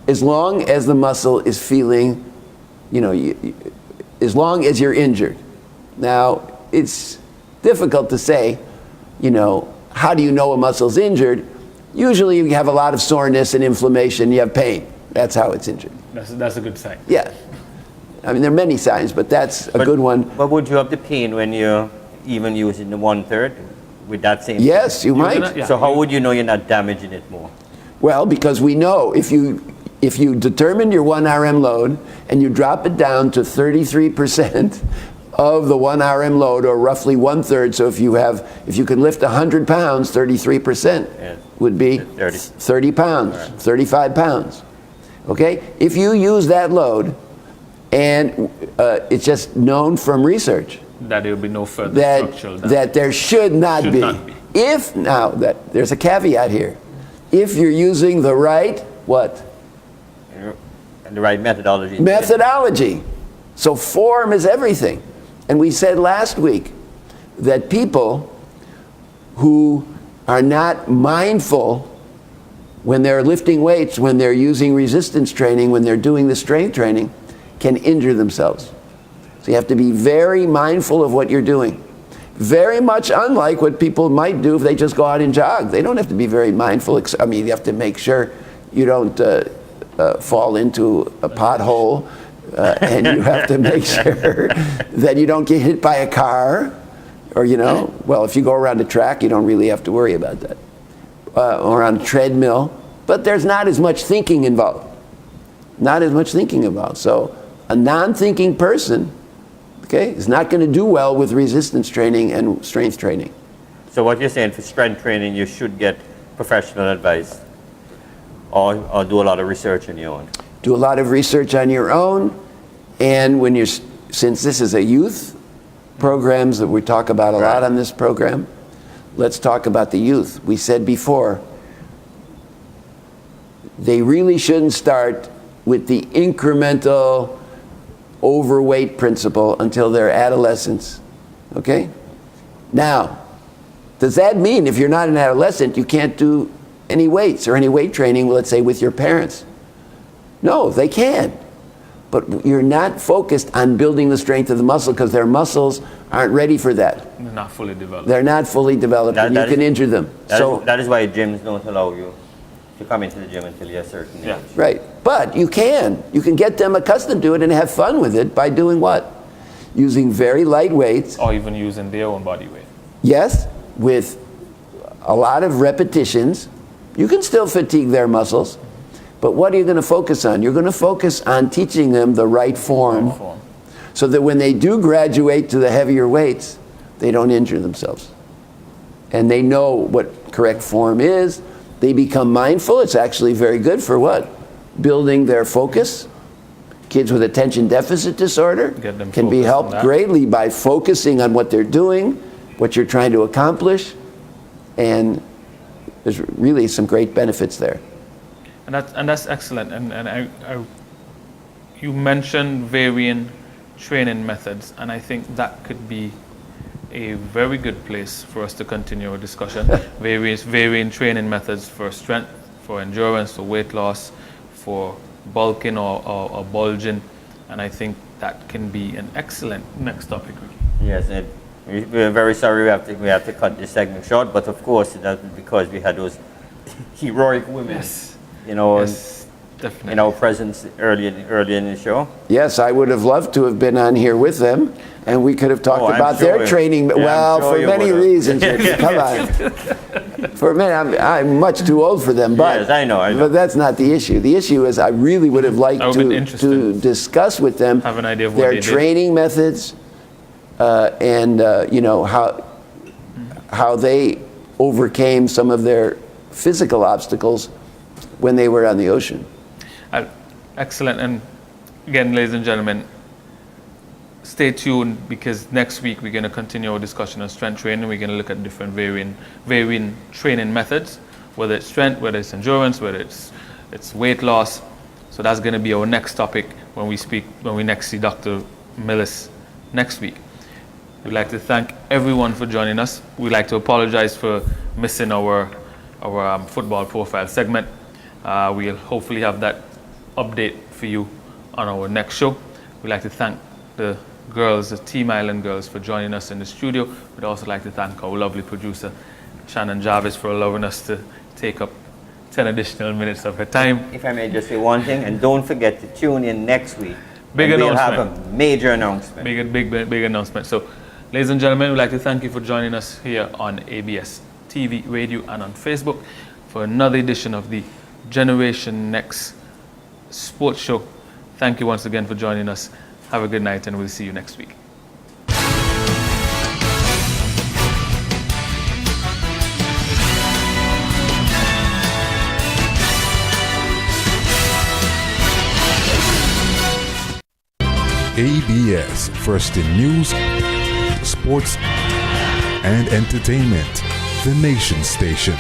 as long as the muscle is feeling, as long as you're injured. Now, it's difficult to say, how do you know a muscle's injured? Usually you have a lot of soreness and inflammation, you have pain. That's how it's injured. That's a good sign. Yeah. I mean, there are many signs, but that's a good one. But would you have the pain when you're even using the 1/3 with that same? Yes, you might. So how would you know you're not damaging it more? Well, because we know if you determine your 1 RM load and you drop it down to 33% of the 1 RM load, or roughly 1/3, so if you can lift 100 pounds, 33% would be 30 pounds, 35 pounds. Okay? If you use that load, and it's just known from research that there will be no further structural damage. That there should not be. If, now, there's a caveat here. If you're using the right, what? The right methodology. Methodology. So form is everything. And we said last week that people who are not mindful when they're lifting weights, when they're using resistance training, when they're doing the strength training, can injure themselves. So you have to be very mindful of what you're doing. Very much unlike what people might do if they just go out and jog. They don't have to be very mindful. I mean, you have to make sure you don't fall into a pothole and you have to make sure that you don't get hit by a car, or well, if you go around a track, you don't really have to worry about that, or on a treadmill. But there's not as much thinking involved. Not as much thinking involved. So a non-thinking person, is not going to do well with resistance training and strength training. So what you're saying, for strength training, you should get professional advice, or do a lot of research on your own. Do a lot of research on your own, and since this is a youth programs that we talk about a lot on this program, let's talk about the youth. We said before, they really shouldn't start with the incremental overweight principle until they're adolescents, okay? Now, does that mean if you're not an adolescent, you can't do any weights or any weight training, let's say, with your parents? No, they can. But you're not focused on building the strength of the muscle because their muscles aren't ready for that. They're not fully developed. They're not fully developed, and you can injure them. That is why gyms don't allow you to come into the gym until you're a certain age. Right, but you can get them accustomed to it and have fun with it by doing what? Using very light weights. Or even using their own body weight. Yes, with a lot of repetitions. You can still fatigue their muscles, but what are you going to focus on? You're going to focus on teaching them the right form, so that when they do graduate to the heavier weights, they don't injure themselves. And they know what correct form is. They become mindful. It's actually very good for what? Building their focus. Kids with attention deficit disorder can be helped greatly by focusing on what they're doing, what you're trying to accomplish, and there's really some great benefits there. And that's excellent. And you mentioned varying training methods, and I think that could be a very good place for us to continue our discussion. Varying training methods for strength, for endurance, for weight loss, for bulking or bulging, and I think that can be an excellent next topic. Yes, we're very sorry we have to cut this segment short, but of course that's because we had those heroic women, in our presence early in the show. Yes, I would have loved to have been on here with them, and we could have talked about their training. Yeah, for many reasons. Come on. For many, I'm much too old for them, but, yes, I know. But that's not the issue. The issue is I really would have liked to discuss with them have an idea of their training methods, and how they overcame some of their physical obstacles when they were on the ocean. Excellent. And again, ladies and gentlemen, stay tuned, because next week we're going to continue our discussion on strength training. We're going to look at different varying training methods, whether it's strength, whether it's endurance, whether it's weight loss. So that's going to be our next topic when we next see Dr. Millis next week. We'd like to thank everyone for joining us. We'd like to apologize for missing our football profile segment. We'll hopefully have that update for you on our next show. We'd like to thank the girls, the Team Island girls, for joining us in the studio. We'd also like to thank our lovely producer, Shannon Jarvis, for allowing us to take up 10 additional minutes of her time. If I may just say one thing, and don't forget to tune in next week. Big announcement. We'll have a major announcement. Big announcement. So, ladies and gentlemen, we'd like to thank you for joining us here on ABS TV, radio, and on Facebook for another edition of the Generation Next Sports Show. Thank you once again for joining us. Have a good night, and we'll see you next week. ABS, first in news, sports, and entertainment. The Nation Station.